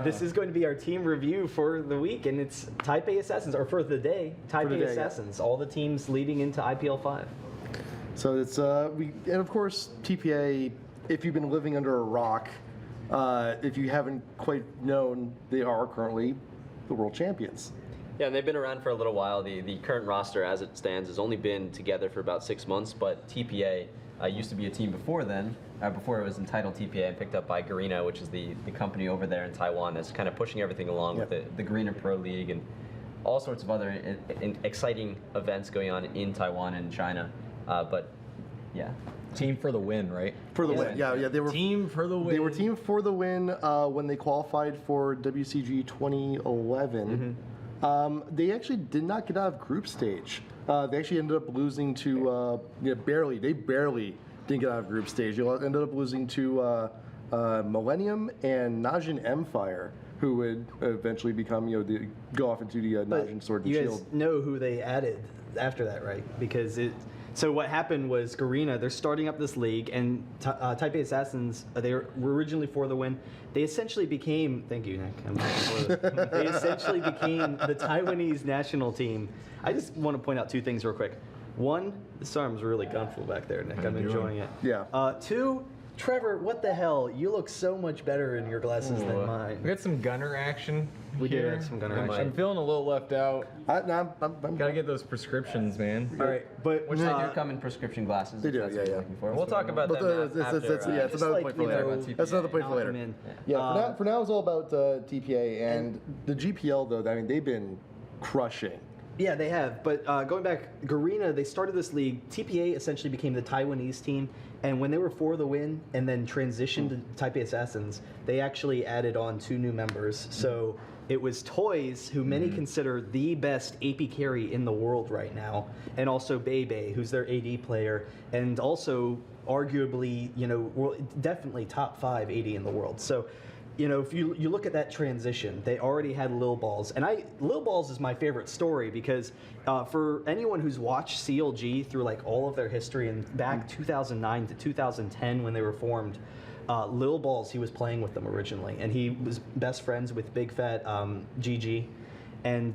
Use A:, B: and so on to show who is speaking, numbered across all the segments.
A: This is going to be our team review for the week, and it's Taipei Assassins, or for the day, Taipei Assassins. Yeah. All the teams leading into IPL 5.
B: So it's and of course TPA. If you've been living under a rock, if you haven't quite known, they are currently the world champions.
C: Yeah, and they've been around for a little while. The current roster, as it stands, has only been together for about 6 months, but TPA used to be a team before then, before it was entitled TPA and picked up by Garena, which is the company over there in Taiwan that's kind of pushing everything along with the Garena Pro League and all sorts of other exciting events going on in Taiwan and China. But, yeah.
D: Team for the win, right?
B: For the win, yeah. They were
D: team for the win.
B: They were team for the win when they qualified for WCG 2011. Mm-hmm. They actually did not get out of group stage. They actually ended up losing to barely. They barely didn't get out of group stage. They ended up losing to Millennium and Najin Empire, who would eventually become go off into the Najin Sword and Shield.
A: You guys know who they added after that, right? Because So what happened was Garena, they're starting up this league, and Taipei Assassins, they were originally for the win. They essentially became, thank you, Nick. They essentially became the Taiwanese national team. I just want to point out two things real quick. One, this arm's really gunful back there, Nick. I'm enjoying it.
B: Yeah.
A: Two, Trevor, what the hell? You look so much better in your glasses than mine.
D: We got some gunner action.
A: We do have some gunner action.
D: I'm feeling a little left out.
B: I'm
D: Gotta get those prescriptions, man.
A: All right, but
C: which they do come in prescription glasses.
B: They do, yeah.
C: We'll talk about that after.
B: It's another point for later. That's another point for later. Yeah, for now it's all about TPA and the GPL though. I mean, they've been crushing.
A: Yeah, they have. But going back, Garena, they started this league. TPA essentially became the Taiwanese team. And when they were for the win and then transitioned to Taipei Assassins, they actually added on 2 new members. So it was Toys, who many consider the best AP carry in the world right now, and also Bebe, who's their AD player, and also arguably, definitely top 5 AD in the world. So, if you look at that transition, they already had Lil Balls. And Lil Balls is my favorite story because for anyone who's watched CLG through like all of their history and back 2009 to 2010 when they were formed, Lil Balls, he was playing with them originally. And he was best friends with Big Fat GG. And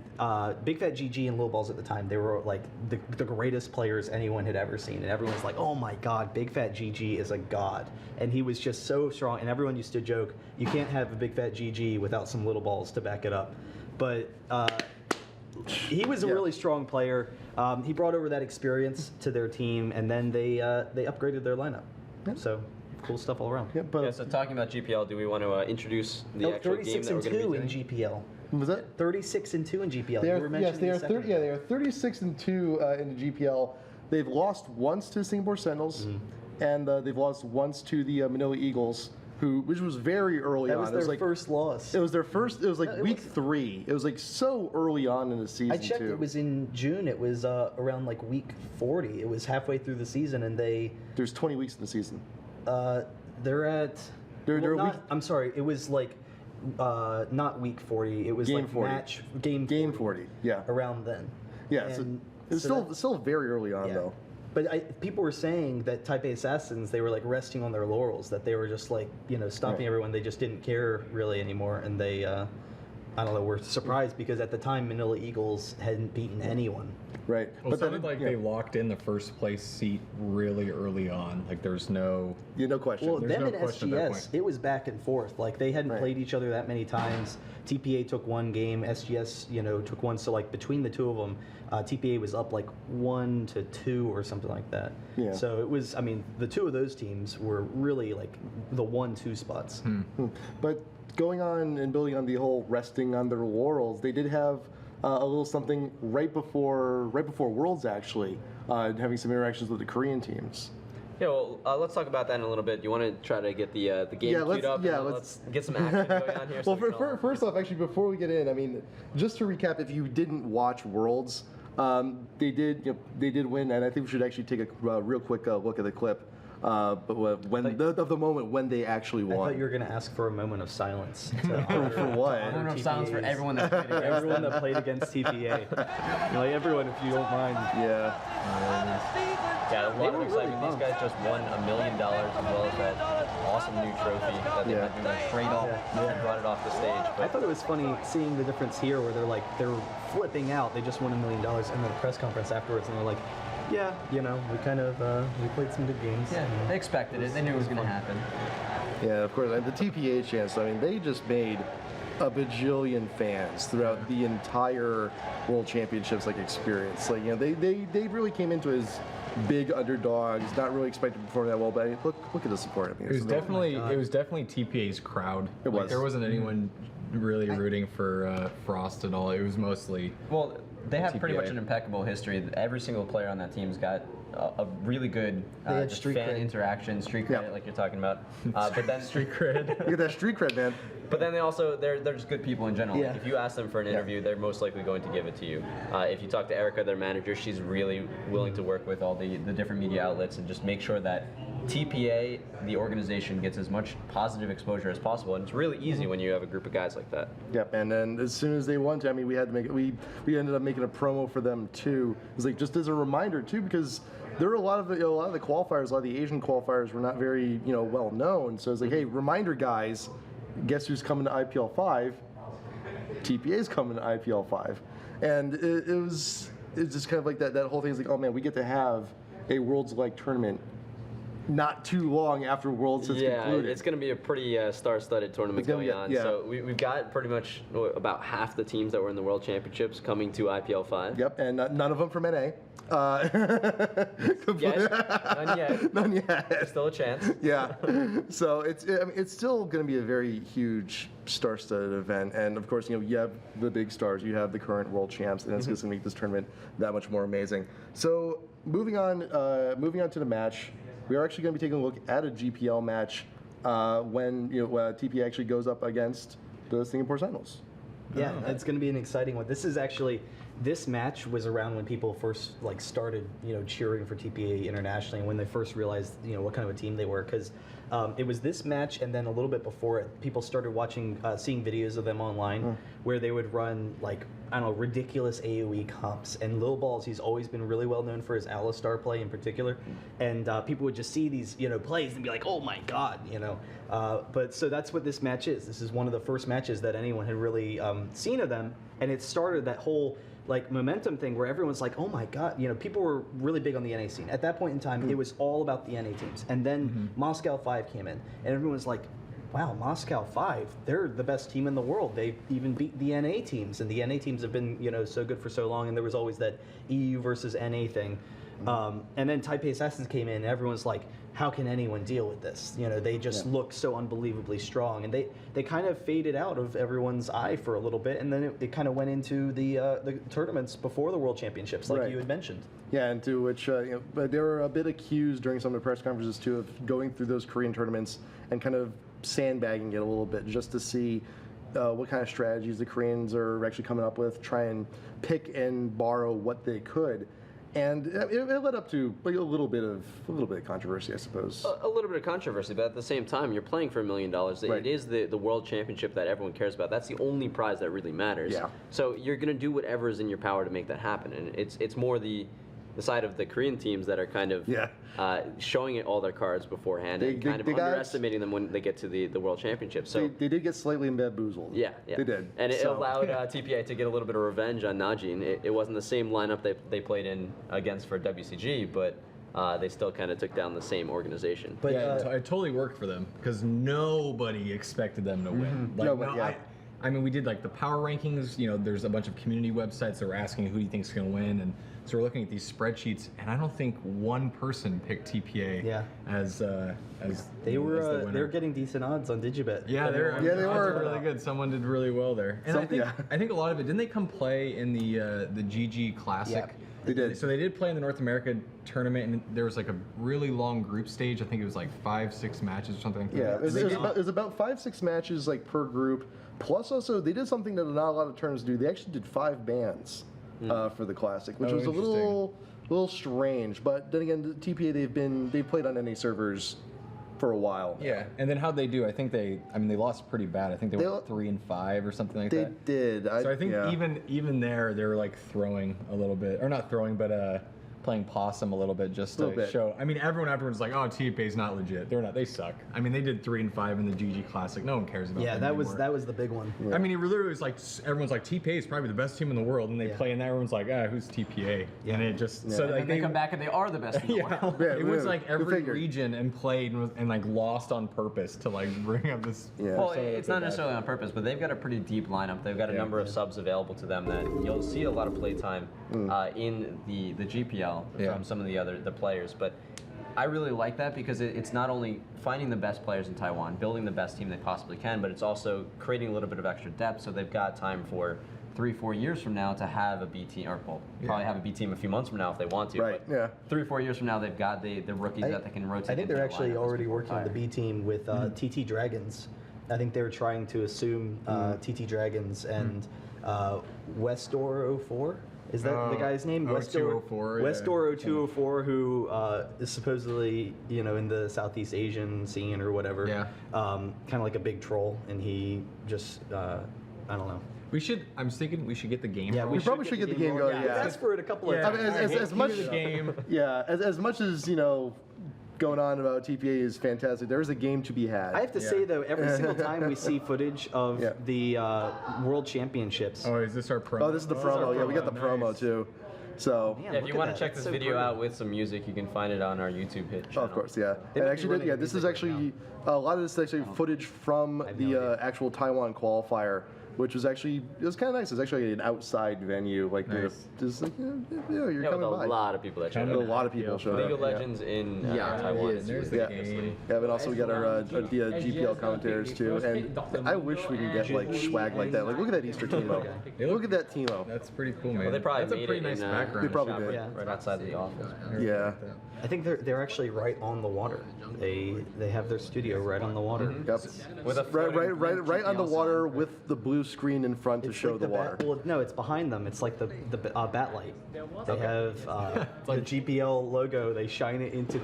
A: Big Fat GG and Lil Balls at the time, they were like the greatest players anyone had ever seen. And everyone's like, oh my God, Big Fat GG is a god. And he was just so strong. And everyone used to joke, you can't have a Big Fat GG without some Little Balls to back it up. But he was a really strong player. He brought over that experience to their team, and then they upgraded their lineup. Yep. So cool stuff all around.
B: Yep,
C: so talking about GPL, do we want to introduce the actual game that we're going to be doing?
A: 36 and 2 in GPL.
B: Was that
A: 36-2 in GPL?
B: They are 36-2 in the GPL. They've lost once to Singapore Sentinels, and they've lost once to the Manila Eagles, which was very early on.
A: That was their first loss.
B: It was their first. It was like week 3. It was like so early on in the season.
A: I checked. It was in June. It was around like week 40. It was halfway through the season, and
B: there's 20 weeks in the season.
A: I'm sorry. It was like. Not week 40. It was
B: game
A: like
B: 40.
A: game
B: 40. Yeah.
A: Around then.
B: Yeah. So it was still very early on though.
A: But people were saying that Taipei Assassins, they were like resting on their laurels, that they were just like stopping everyone. They just didn't care really anymore, and they I don't know, were surprised because at the time Manila Eagles hadn't beaten anyone.
B: Right.
D: Well, it sounded like they locked in the first place seat really early on. Like there's no...
B: no question.
A: Well, them and SGS, it was back and forth. Like they hadn't played each other that many times. TPA took one game, SGS, took one. So like between the two of them, TPA was up like 1-2 or something like that.
B: Yeah.
A: So it was, the two of those teams were really like the 1-2 spots.
B: But going on and building on the whole resting on their laurels, they did have a little something right before Worlds actually, having some interactions with the Korean teams.
C: Yeah, well, let's talk about that in a little bit. You want to try to get the game queued up?
B: Yeah,
C: let's get some action going on here.
B: Well, first off, actually, before we get in, just to recap, if you didn't watch Worlds, they did win, and I think we should actually take a real quick look at the clip. But of the moment when they actually won.
A: I thought you were going to ask for a moment of silence.
B: For what?
C: A moment of silence for everyone that played against
A: everyone that played against TPA. Everyone, if you don't mind.
B: Yeah.
C: Yeah, a lot of excitement. These guys just won $1 million as well as that. awesome new trophy that they had to cradle and brought it off the stage.
A: I
C: But
A: thought it was funny seeing the difference here where they're flipping out. They just won $1 million, and then the press conference afterwards, and they're like, yeah, we kind of we played some good games.
C: yeah, they expected it. They knew it was going to happen.
B: Yeah, of course. And the TPA chance, I mean, they just made a bajillion fans throughout the entire World Championships experience. They really came into it as big underdogs, not really expected to perform that well, but look at the support. I mean,
D: It was definitely TPA's crowd.
B: It was.
D: There wasn't anyone really rooting for Frost at all. It was mostly
C: Well, they have pretty
D: TPA.
C: much an impeccable history. Every single player on that team's got a really good
A: had
C: just
A: street
C: fan
A: cred.
C: interaction, street credit,
B: Yeah.
C: like you're talking about. But then
D: street cred.
B: Look at that street cred, man.
C: But then they're just good people in general.
A: Yeah.
C: Like if you ask them for an interview, they're most likely going to give it to you. If you talk to Erica, their manager, she's really willing to work with all the different media outlets and just make sure that TPA, the organization, gets as much positive exposure as possible. And it's really easy when you have a group of guys like that.
B: Yep, and then as soon as they won, I mean, we had to make it. We ended up making a promo for them too. It was just as a reminder too, because there were a lot of the qualifiers, a lot of the Asian qualifiers were not very well known. So it's hey, reminder guys, guess who's coming to IPL 5? TPA's coming to IPL 5, and it's just kind of that whole thing is oh man, we get to have a Worlds like tournament not too long after Worlds has concluded.
C: It's going to be a pretty star-studded tournament going on.
B: yeah.
C: So we've got pretty much about half the teams that were in the World Championships coming to IPL 5.
B: Yep, and none of them from NA.
C: None yet.
B: None yet.
C: Still a chance.
B: Yeah. So it's still going to be a very huge star-studded event, and of course, you have the big stars, you have the current world champs, and it's just going to make this tournament that much more amazing. So moving on to the match, we are actually going to be taking a look at a GPL match when TPA actually goes up against the Singapore Sentinels.
A: Yeah, it's going to be an exciting one. This match was around when people first started cheering for TPA internationally, and when they first realized what kind of a team they were, because it was this match, and then a little bit before it, people started seeing videos of them online where they would run ridiculous AOE comps. And Lil Balls, he's always been really well known for his Alistar play in particular, and people would just see these plays and be like, oh my god, But so that's what this match is. This is one of the first matches that anyone had really seen of them, and it started that whole momentum thing where everyone's like, oh my god, people were really big on the NA scene. At that point in time, it was all about the NA teams. And then Moscow 5 came in, and everyone was like, wow, Moscow 5, they're the best team in the world. They even beat the NA teams, and the NA teams have been, so good for so long, and there was always that EU versus NA thing. And then Taipei Assassins came in, and everyone's like, how can anyone deal with this? They just look so unbelievably strong, and they kind of faded out of everyone's eye for a little bit, and then it kind of went into the tournaments before the World Championships, like you had mentioned.
B: Yeah, and to which but they were a bit accused during some of the press conferences too of going through those Korean tournaments and kind of sandbagging it a little bit just to see what kind of strategies the Koreans are actually coming up with, try and pick and borrow what they could. And it led up to a little bit of controversy, I suppose.
C: A little bit of controversy, but at the same time, you're playing for $1 million.
B: Right.
C: It is the World Championship that everyone cares about. That's the only prize that really matters.
B: Yeah.
C: So you're going to do whatever is in your power to make that happen. And it's more the side of the Korean teams that are kind of showing it all their cards beforehand and kind of underestimating them when they get to the World Championship. So
B: they did get slightly bamboozled.
C: Yeah.
B: They did.
C: And it allowed TPA to get a little bit of revenge on Najin. It wasn't the same lineup they played in against for WCG, but they still kind of took down the same organization.
A: But
D: it totally worked for them because nobody expected them to win. I mean, we did the power rankings. There's a bunch of community websites that were asking who do you think is going to win, and so we're looking at these spreadsheets, and I don't think one person picked TPA as
A: they were
D: as the winner.
A: they were getting decent odds on Digibet.
D: Yeah, they were really good. Someone did really well there, and I think a lot of it. Didn't they come play in the GG Classic?
B: Yeah, they did.
D: So they did play in the North America tournament, and there was a really long group stage. I think it was 5-6 matches or something.
B: Yeah, it was about 5-6 matches per group. Plus, also they did something that not a lot of tournaments do. They actually did 5 bans for the Classic, which was a little strange. But then again, the TPA they've played on NA servers for a while.
D: Yeah, and then how'd they do? I think they lost pretty bad. I think they went 3-5 or something like that.
B: They did.
D: So I think even there they were throwing a little bit, or not throwing, but playing possum a little bit just to show. I mean, everyone's like, oh, TPA's not legit. They're not. They suck. I mean, they did 3-5 in the GG Classic. No one cares about.
A: Yeah,
D: them
A: that was the big one.
D: I mean, it literally was like everyone's like TPA is probably the best team in the world, and they play, and everyone's like, who's TPA? And it just so like
C: they come back and they are the best in the world.
D: It was like every region and played and like lost on purpose to like bring up this.
C: Well, it's not necessarily on purpose, but they've got a pretty deep lineup. They've got a number of subs available to them that you'll see a lot of playtime in the GPL from some of the players. But I really like that because it's not only finding the best players in Taiwan, building the best team they possibly can, but it's also creating a little bit of extra depth so they've got time for 3-4 years from now to have a B team, or probably have a B team a few months from now if they want to.
B: Right.
C: But 3-4 years from now, they've got the rookies that they can rotate.
A: I think they're actually already working on the B team with TT Dragons. I think they're trying to assume TT Dragons and Westdoor 04. Is that the guy's name?
D: Westdoor 0204.
A: Westdoor 0204, who is supposedly, in the Southeast Asian scene or whatever.
D: Yeah.
A: Kind of like a big troll, and he just, I don't know.
D: I'm thinking we should get the game.
A: Yeah,
B: we probably should get the game going.
A: Yeah, asked for it a couple of times.
B: I mean, as much as much as going on about TPA is fantastic. There is a game to be had.
A: I have to say though, every single time we see footage of the World Championships.
D: Oh, is this our promo?
B: Oh, this is the promo. Yeah, we got the promo too. So
A: Man,
C: if you want to check
A: That's
C: this video out with some music, you can find it on our YouTube hit channel.
B: of course, yeah. And actually, this is actually a lot of this is actually footage from the actual Taiwan qualifier, which was actually it was kind of nice. It was actually an outside venue, like just like you're coming
C: with
B: by.
C: a lot of people that showed
B: A
C: up.
B: lot of people showed
C: League
B: up.
C: of Legends in Taiwan.
D: There's the game.
B: Yeah, but also we got our GPL commentators too, and I wish we could get like swag like that. Like look at that Easter Teemo. Look at that Teemo.
D: That's pretty cool, man.
C: Well, they probably
D: That's a
C: made
D: pretty
C: it
D: nice
C: in,
D: background.
B: They probably
C: shop
B: did.
C: right outside the office.
B: Yeah.
A: I think they're actually right on the water. They have their studio right on the water.
B: Yep.
C: With a
B: Right on the water with the blue screen in front to
A: It's
B: show
A: like
B: the water.
A: Well, no, it's behind them. It's like the bat light. They have the GPL logo. They shine it into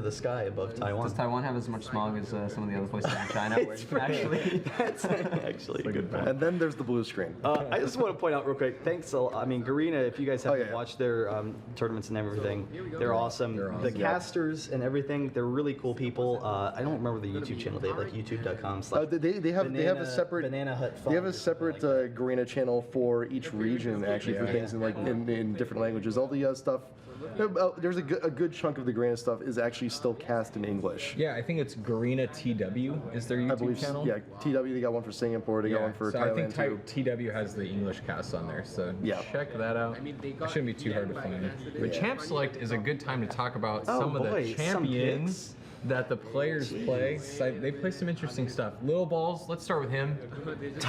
A: the sky above Taiwan.
C: Does Taiwan have as much smog as some of the other places in China? Where you can actually,
A: That's actually a good point.
B: And then there's the blue screen.
A: I just want to point out real quick. Thanks. I mean, Garena. If you guys haven't watched their tournaments and everything, they're awesome. The casters and everything, they're really cool people. I don't remember the YouTube channel. They have like youtube.com.
B: They have a separate
A: Banana Hut.
B: They have a separate Garena channel for each region actually for things in different languages. All the stuff. There's a good chunk of the Garena stuff is actually still cast in English.
D: Yeah, I think it's Garena TW is their YouTube
B: I believe.
D: channel.
B: Yeah, TW. They got one for Singapore. They got one for Thailand
D: I
B: too.
D: think TW has the English cast on there, so check that out. It shouldn't be too hard to find. But Champ Select is a good time to talk about some of the champions that the players play. They play some interesting stuff. Little Balls, let's start with him.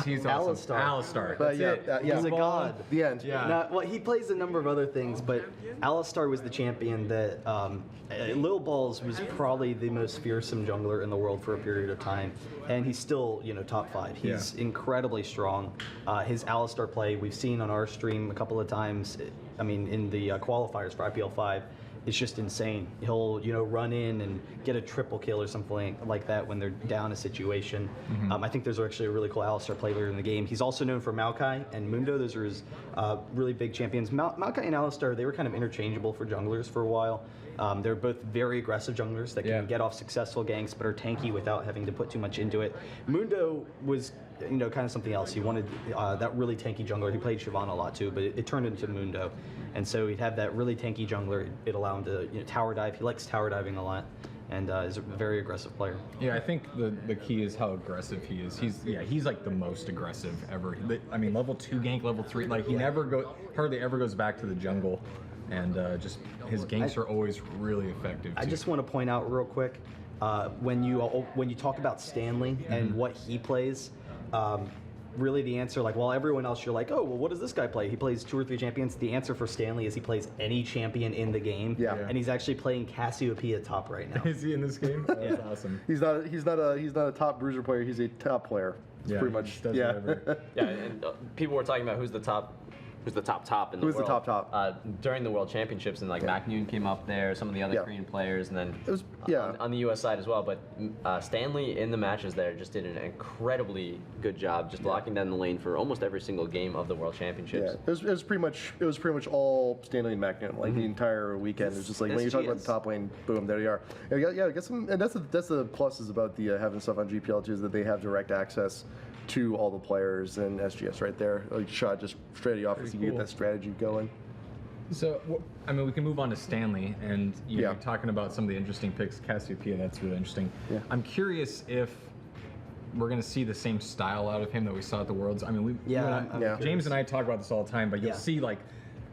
D: He's awesome. Alistar.
B: But
A: He's a god.
B: The end.
D: Yeah.
A: Now, well, he plays a number of other things, but Alistar was the champion that Lil Balls was probably the most fearsome jungler in the world for a period of time, and he's still top 5. He's incredibly strong. His Alistar play we've seen on our stream a couple of times. I mean, in the qualifiers for IPL 5. It's just insane. He'll, run in and get a triple kill or something like that when they're down a situation. I think there's actually a really cool Alistar player in the game. He's also known for Maokai and Mundo. Those are his really big champions. Maokai and Alistar, they were kind of interchangeable for junglers for a while. They're both very aggressive junglers that can get off successful ganks but are tanky without having to put too much into it. Mundo was kind of something else. He wanted that really tanky jungler. He played Shyvana a lot too, but it turned into Mundo. And so he'd have that really tanky jungler. It'd allow him to tower dive. He likes tower diving a lot and is a very aggressive player.
D: Yeah, I think the key is how aggressive he is. He's like the most aggressive ever. I mean, level 2 gank, level 3, like he hardly ever goes back to the jungle. And just his ganks are always really effective too.
A: I just want to point out real quick, when you talk about Stanley and what he plays, really the answer, while everyone else you're like, oh, well, what does this guy play? He plays 2 or 3 champions. The answer for Stanley is he plays any champion in the game.
B: Yeah.
A: And he's actually playing Cassiopeia top right now.
D: Is he in this game? That's awesome.
B: He's not a top bruiser player. He's a top player. It's pretty much.
D: Whatever.
C: Yeah, and people were talking about who's the top who's the top in the
B: Who's the
C: world.
B: top?
C: During the World Championships, and like McNoon came up there, some of the other Korean players, and then
B: It was
C: on the U.S. side as well. But Stanley in the matches there just did an incredibly good job, just locking down the lane for almost every single game of the World Championships.
B: Yeah, it was pretty much all Stanley and McNoon, like the entire weekend. It was just like when you talk about the top lane, boom, there you are. Get some, and that's the pluses about the having stuff on GPL too, is that they have direct access to all the players and SGS right there, like shot just straight at the office. You can get that strategy going.
D: So, I mean, we can move on to Stanley, and you're talking about some of the interesting picks, Cassiopeia. That's really interesting.
B: Yeah.
D: I'm curious if we're going to see the same style out of him that we saw at the Worlds. I mean, James and I talk about this all the time, but you'll see like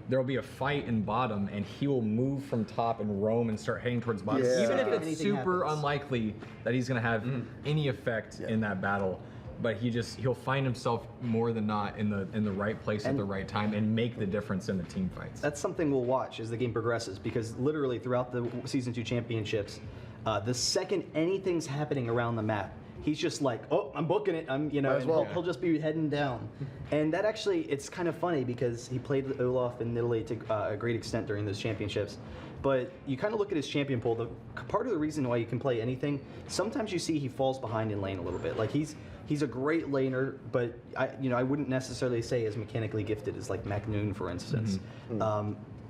D: there will be a fight in bottom, and he will move from top and roam and start heading towards bottom, even if it's super unlikely that he's going to have any effect in that battle. But he'll find himself more than not in the right place at the right time and make the difference in the team fights.
A: That's something we'll watch as the game progresses, because literally throughout the Season 2 championships, the second anything's happening around the map, he's just like, oh, I'm booking it. He'll just be heading down. And that actually, it's kind of funny because he played with Olaf in Italy to a great extent during those championships. But you kind of look at his champion pool. Part of the reason why you can play anything, sometimes you see he falls behind in lane a little bit. Like he's a great laner, but I wouldn't necessarily say as mechanically gifted as like McNoon, for instance.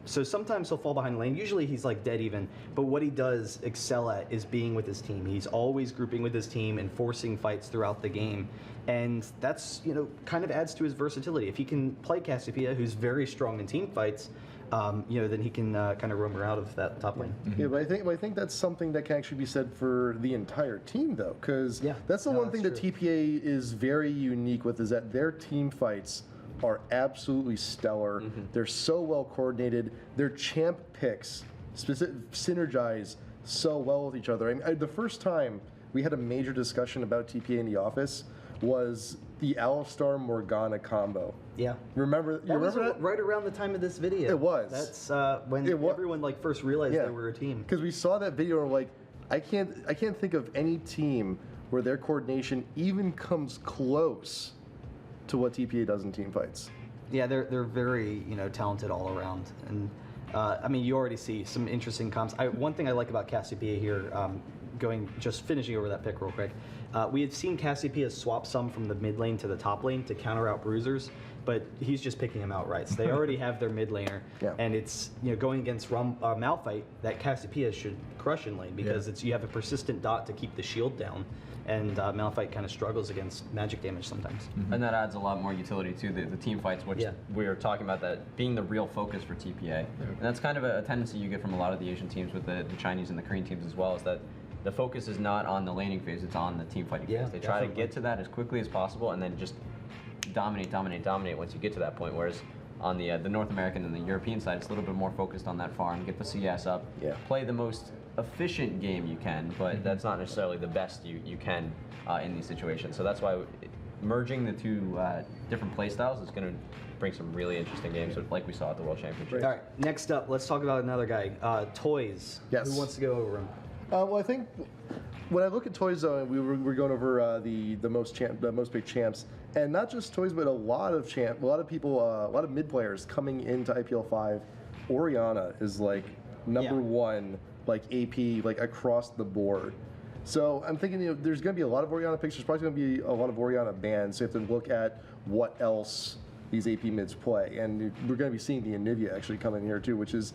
A: So sometimes he'll fall behind lane. Usually he's like dead even. But what he does excel at is being with his team. He's always grouping with his team and forcing fights throughout the game. And that's, kind of adds to his versatility. If he can play Cassiopeia, who's very strong in team fights, then he can kind of roam her out of that top lane.
B: Yeah, but I think that's something that can actually be said for the entire team, though, because that's the one thing that TPA is very unique with, is that their team fights are absolutely stellar. They're so well coordinated. Their champ picks synergize so well with each other. I mean, the first time we had a major discussion about TPA in the office was the Alistar Morgana combo.
A: Yeah.
B: Remember that?
A: Right around the time of this video.
B: It was.
A: That's when everyone first realized they were a team.
B: Because we saw that video and we're like, I can't think of any team where their coordination even comes close to what TPA does in team fights.
A: Yeah, they're very talented all around, and you already see some interesting comps. One thing I like about Cassiopeia here, finishing over that pick real quick, we had seen Cassiopeia swap some from the mid lane to the top lane to counter out bruisers, but he's just picking them outright. So they already have their mid laner, and it's going against Malphite that Cassiopeia should crush in lane, because you have a persistent dot to keep the shield down. And Malphite kind of struggles against magic damage sometimes.
C: And that adds a lot more utility to the team fights, which we were talking about, that being the real focus for TPA. And that's kind of a tendency you get from a lot of the Asian teams with the Chinese and the Korean teams as well, is that the focus is not on the laning phase, it's on the team fighting phase. They try to get to that as quickly as possible and then just dominate once you get to that point, whereas on the North American and the European side, it's a little bit more focused on that farm, get the CS up, play the most efficient game you can, but that's not necessarily the best you can in these situations. So that's why merging the two different play styles is going to bring some really interesting games, like we saw at the World Championships.
A: All right, next up, let's talk about another guy, Toys.
B: Yes.
A: Who wants to go over him?
B: Well, I think when I look at Toys, though, we're going over the most big champs, and not just Toys, but a lot of people, a lot of mid players coming into IPL 5. Orianna is like number one, like AP, like across the board. So I'm thinking, there's going to be a lot of Orianna picks. There's probably going to be a lot of Orianna bans. So you have to look at what else these AP mids play, and we're going to be seeing the Anivia actually come in here too, which is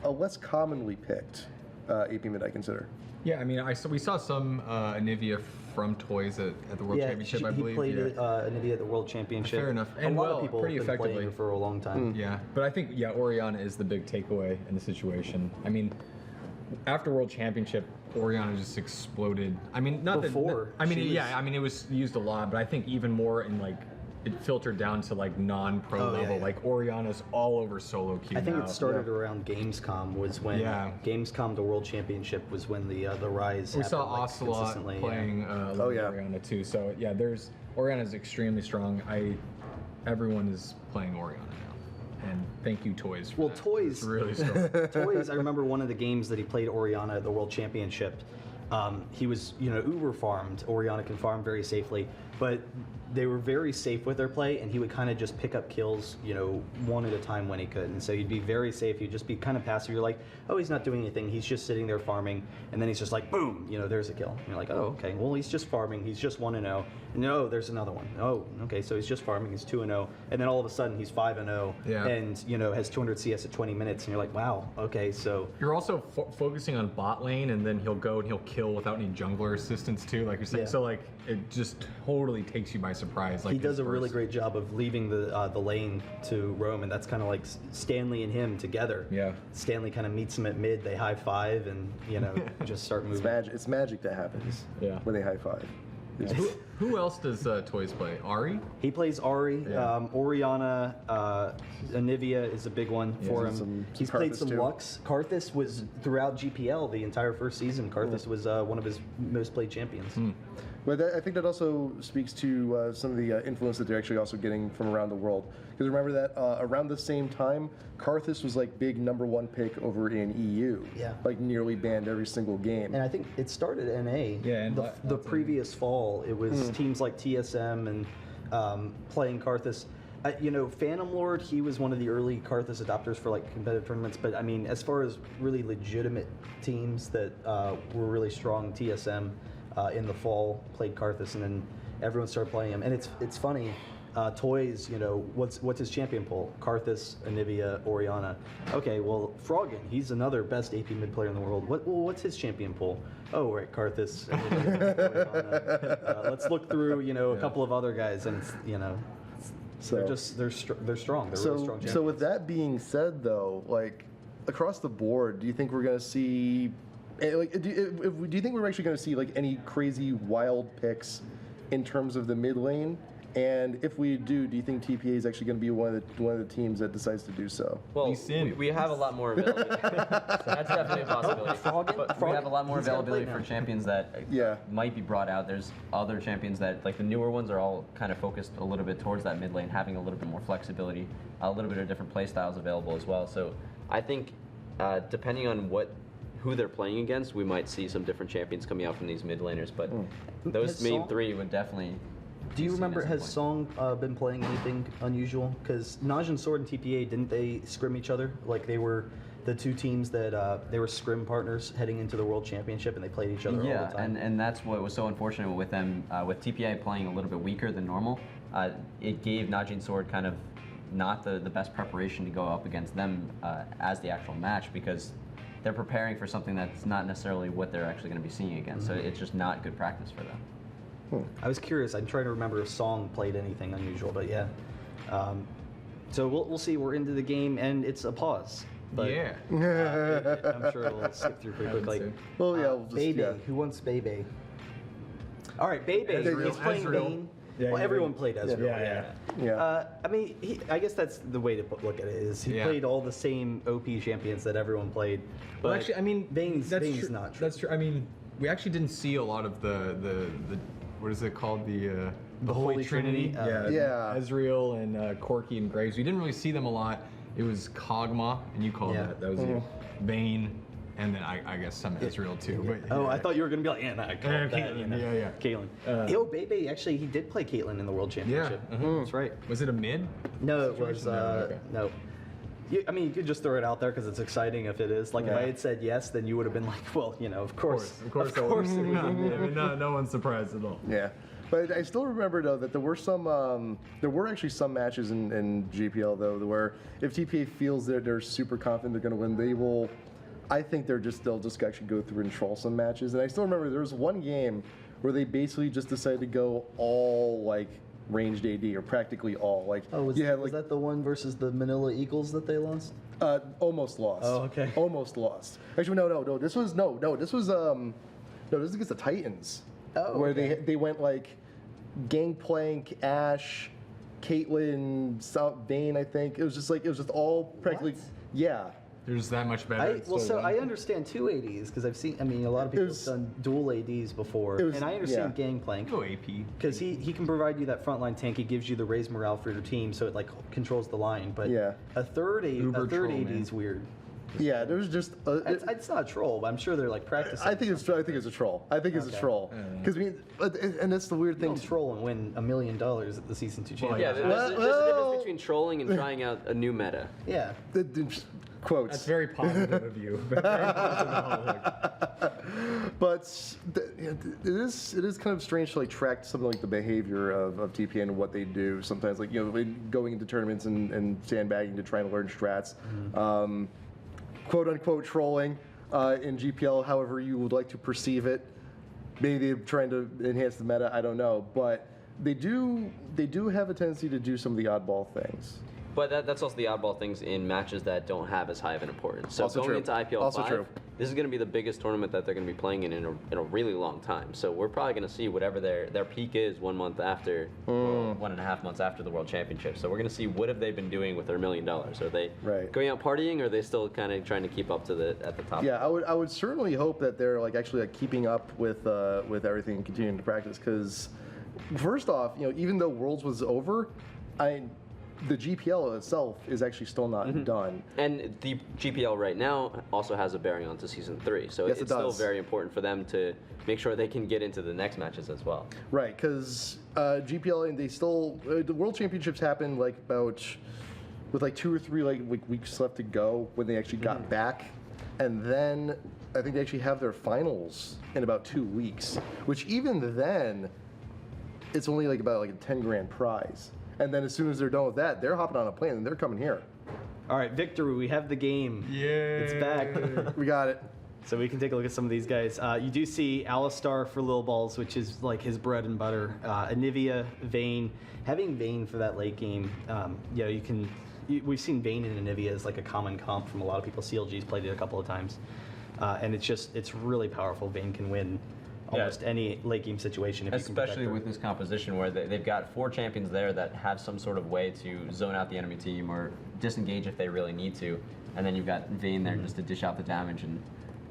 B: a less commonly picked AP mid, I consider.
D: Yeah, we saw some Anivia from Toys at the World Championship, I believe.
A: He played Anivia at the World Championship.
D: Fair enough. And
A: a lot of people
D: pretty
A: have been
D: effectively
A: playing her for a long time.
D: Yeah, but I think, Orianna is the big takeaway in the situation. After World Championship, Orianna just exploded. It was used a lot, but I think even more in it filtered down to non-pro level. Orianna's all over solo queue.
A: I think
D: now.
A: it started around Gamescom was when Gamescom to World Championship was when the rise.
D: We
A: happened,
D: saw Ocelot playing Orianna too. So Orianna's extremely strong. Everyone is playing Orianna now, and thank you Toys. For that.
A: Toys
D: it's really strong.
A: Toys. I remember one of the games that he played Orianna at the World Championship. He was, uber farmed. Orianna can farm very safely. but they were very safe with their play, and he would kind of just pick up kills, one at a time when he could. And so he'd be very safe. He'd just be kind of passive. You're like, oh, he's not doing anything. He's just sitting there farming. And then he's just like, boom, there's a kill. And you're like, oh, okay. Well, he's just farming. He's just 1-0. And no, there's another one. Oh, okay. So he's just farming. He's 2-0. And then all of a sudden he's 5-0.
D: Yeah.
A: And has 200 CS at 20 minutes. And you're like, wow. Okay. So
D: you're also focusing on bot lane, and then he'll go and he'll kill without any jungler assistance too, like you're saying.
A: Yeah.
D: So like it just totally takes you by surprise. Like
A: he does a really great job of leaving the lane to roam, and that's kind of like Stanley and him together.
D: Yeah.
A: Stanley kind of meets him at mid. They high five, and just start moving.
B: It's magic that happens.
D: Yeah.
B: When they high five.
D: Who else does Toys play? Ari?
A: He plays Ari.
D: Yeah.
A: Orianna, Anivia is a big one for him. He's played some
B: too.
A: Lux. Karthus was throughout GPL the entire first season. Karthus was one of his most played champions.
B: But I think that also speaks to some of the influence that they're actually also getting from around the world. Because remember that around the same time, Karthus was like big #1 pick over in EU.
A: Yeah.
B: Like nearly banned every single game.
A: And I think it started at NA.
D: Yeah, and
A: the previous fall, it was teams like TSM and playing Karthus. Phantom Lord, he was one of the early Karthus adopters for like competitive tournaments. But I mean, as far as really legitimate teams that were really strong, TSM in the fall played Karthus, and then everyone started playing him. And it's funny. Toys, what's his champion pool? Karthus, Anivia, Orianna. Okay, well, Froggen, he's another best AP mid player in the world. What's his champion pool? Oh, right, Karthus, Anivia, Orianna. Let's look through, a couple of other guys, and
B: So
A: they're strong. They're really strong champions.
B: So with that being said, though, like across the board, do you think we're going to see, do you think we're actually going to see like any crazy wild picks in terms of the mid lane? And if we do you think TPA is actually going to be one of the teams that decides to do so?
C: Well, we have a lot more availability. That's definitely a possibility. But we have a lot more availability for champions that might be brought out. There's other champions that, like the newer ones, are all kind of focused a little bit towards that mid lane, having a little bit more flexibility, a little bit of different play styles available as well. So I think depending on who they're playing against, we might see some different champions coming out from these mid laners. But those main three would definitely.
A: Do you remember, has Song been playing anything unusual? Because Naj and Sword and TPA, didn't they scrim each other? Like they were the two teams that they were scrim partners heading into the World Championship, and they played each other all the time.
C: Yeah, and that's what was so unfortunate with them. With TPA playing a little bit weaker than normal, it gave Naj and Sword kind of not the best preparation to go up against them as the actual match, because they're preparing for something that's not necessarily what they're actually going to be seeing again. So it's just not good practice for them.
A: I was curious. I'm trying to remember if Song played anything unusual, but yeah. So we'll see. We're into the game, and it's a pause. But,
D: yeah.
A: I'm sure it'll skip through pretty quickly.
B: Well, yeah. We'll just,
A: Bebe. Who wants Bebe? All right, Bebe. He's playing Bane.
D: Yeah,
A: well, everyone played Ezreal.
B: Yeah.
A: I mean, I guess that's the way to look at it. Is he played all the same OP champions that everyone played? But
D: Well, actually, I mean,
A: Bane's
D: true.
A: not true.
D: That's true. I mean, we actually didn't see a lot of the what is it called? The
A: Holy Trinity?
B: Yeah.
D: Ezreal and Corki and Graves. We didn't really see them a lot. It was Kog'Maw, and you called that. That was you. Vayne, and then I guess some Ezreal too. But,
A: I thought you were going to be like, I called that.
D: Caitlyn,
A: Caitlyn. Bebe, actually, he did play Caitlyn in the World Championship. That's right.
D: Was it a mid?
A: No, it was, no. You could just throw it out there because it's exciting if it is. Like, if I had said yes, then you would have been like, well, of course.
D: Of course it would. I mean, no one's surprised at all.
B: Yeah. But I still remember, though, that there were actually some matches in GPL, though, where if TPA feels that they're super confident they're going to win, I think they'll just actually go through and troll some matches. And I still remember there was one game where they basically just decided to go all, like, ranged AD, or practically all. Like,
A: was that the one versus the Manila Eagles that they lost?
B: Almost lost.
A: Oh, okay.
B: Almost lost. Actually, no. This was against the Titans.
A: Oh,
B: where
A: okay.
B: they went like Gangplank, Ashe, Caitlyn, Vayne. I think it was just all practically.
A: What?
B: Yeah.
D: There's that much better.
A: I understand two ADs because I've seen. A lot of people have done dual ADs before, and I understand Gangplank.
D: Go AP.
A: Because he can provide you that frontline tank. He gives you the raise morale for your team, so it like controls the line. But a third AD is weird.
B: Yeah, there's just
A: It's not a troll, but I'm sure they're like practicing.
B: I think it's a troll. I think it's a troll. Because and that's the weird
A: You
B: thing.
A: don't troll and win $1 million at the season 2 championship.
C: Yeah, there's a difference between trolling and trying out a new meta.
A: Yeah.
B: Quotes.
D: That's very positive of you. Very positive outlook.
B: But it is kind of strange to like track something like the behavior of TPA and what they do. Sometimes like going into tournaments and sandbagging to try and learn strats, quote unquote trolling in GPL. However you would like to perceive it. Maybe they're trying to enhance the meta. I don't know, but they do have a tendency to do some of the oddball things.
C: But that's also the oddball things in matches that don't have as high of an importance. So
B: Also
C: going
B: true.
C: into IPL
B: Also
C: 5,
B: true.
C: this is going to be the biggest tournament that they're going to be playing in a really long time. So we're probably going to see whatever their peak is 1 month after, well, 1.5 months after the World Championship. So we're going to see what have they been doing with their $1 million. Are they going out partying, or are they still kind of trying to keep up to at the top?
B: Yeah, I would certainly hope that they're like actually like keeping up with everything and continuing to practice. Because first off, even though Worlds was over, the GPL itself is actually still not done.
C: And the GPL right now also has a bearing onto Season 3. So
B: Yes,
C: it's
B: it
C: still
B: does.
C: very important for them to make sure they can get into the next matches as well.
B: Right, because GPL and they still the World Championships happened like about with like 2 or 3 weeks left to go when they actually got back, and then I think they actually have their finals in about 2 weeks, which even then it's only like about like a 10 grand prize. And then as soon as they're done with that, they're hopping on a plane and they're coming here.
A: All right, Victor, we have the game.
D: Yeah.
A: It's back.
B: We got it.
A: So we can take a look at some of these guys. You do see Alistar for Lil Balls, which is like his bread and butter. Anivia, Vayne. Having Vayne for that late game, we've seen Vayne and Anivia as like a common comp from a lot of people. CLG's played it a couple of times. And it's really powerful. Vayne can win almost any late game situation.
C: Especially with this composition where they've got 4 champions there that have some sort of way to zone out the enemy team or disengage if they really need to. And then you've got Vayne there just to dish out the damage and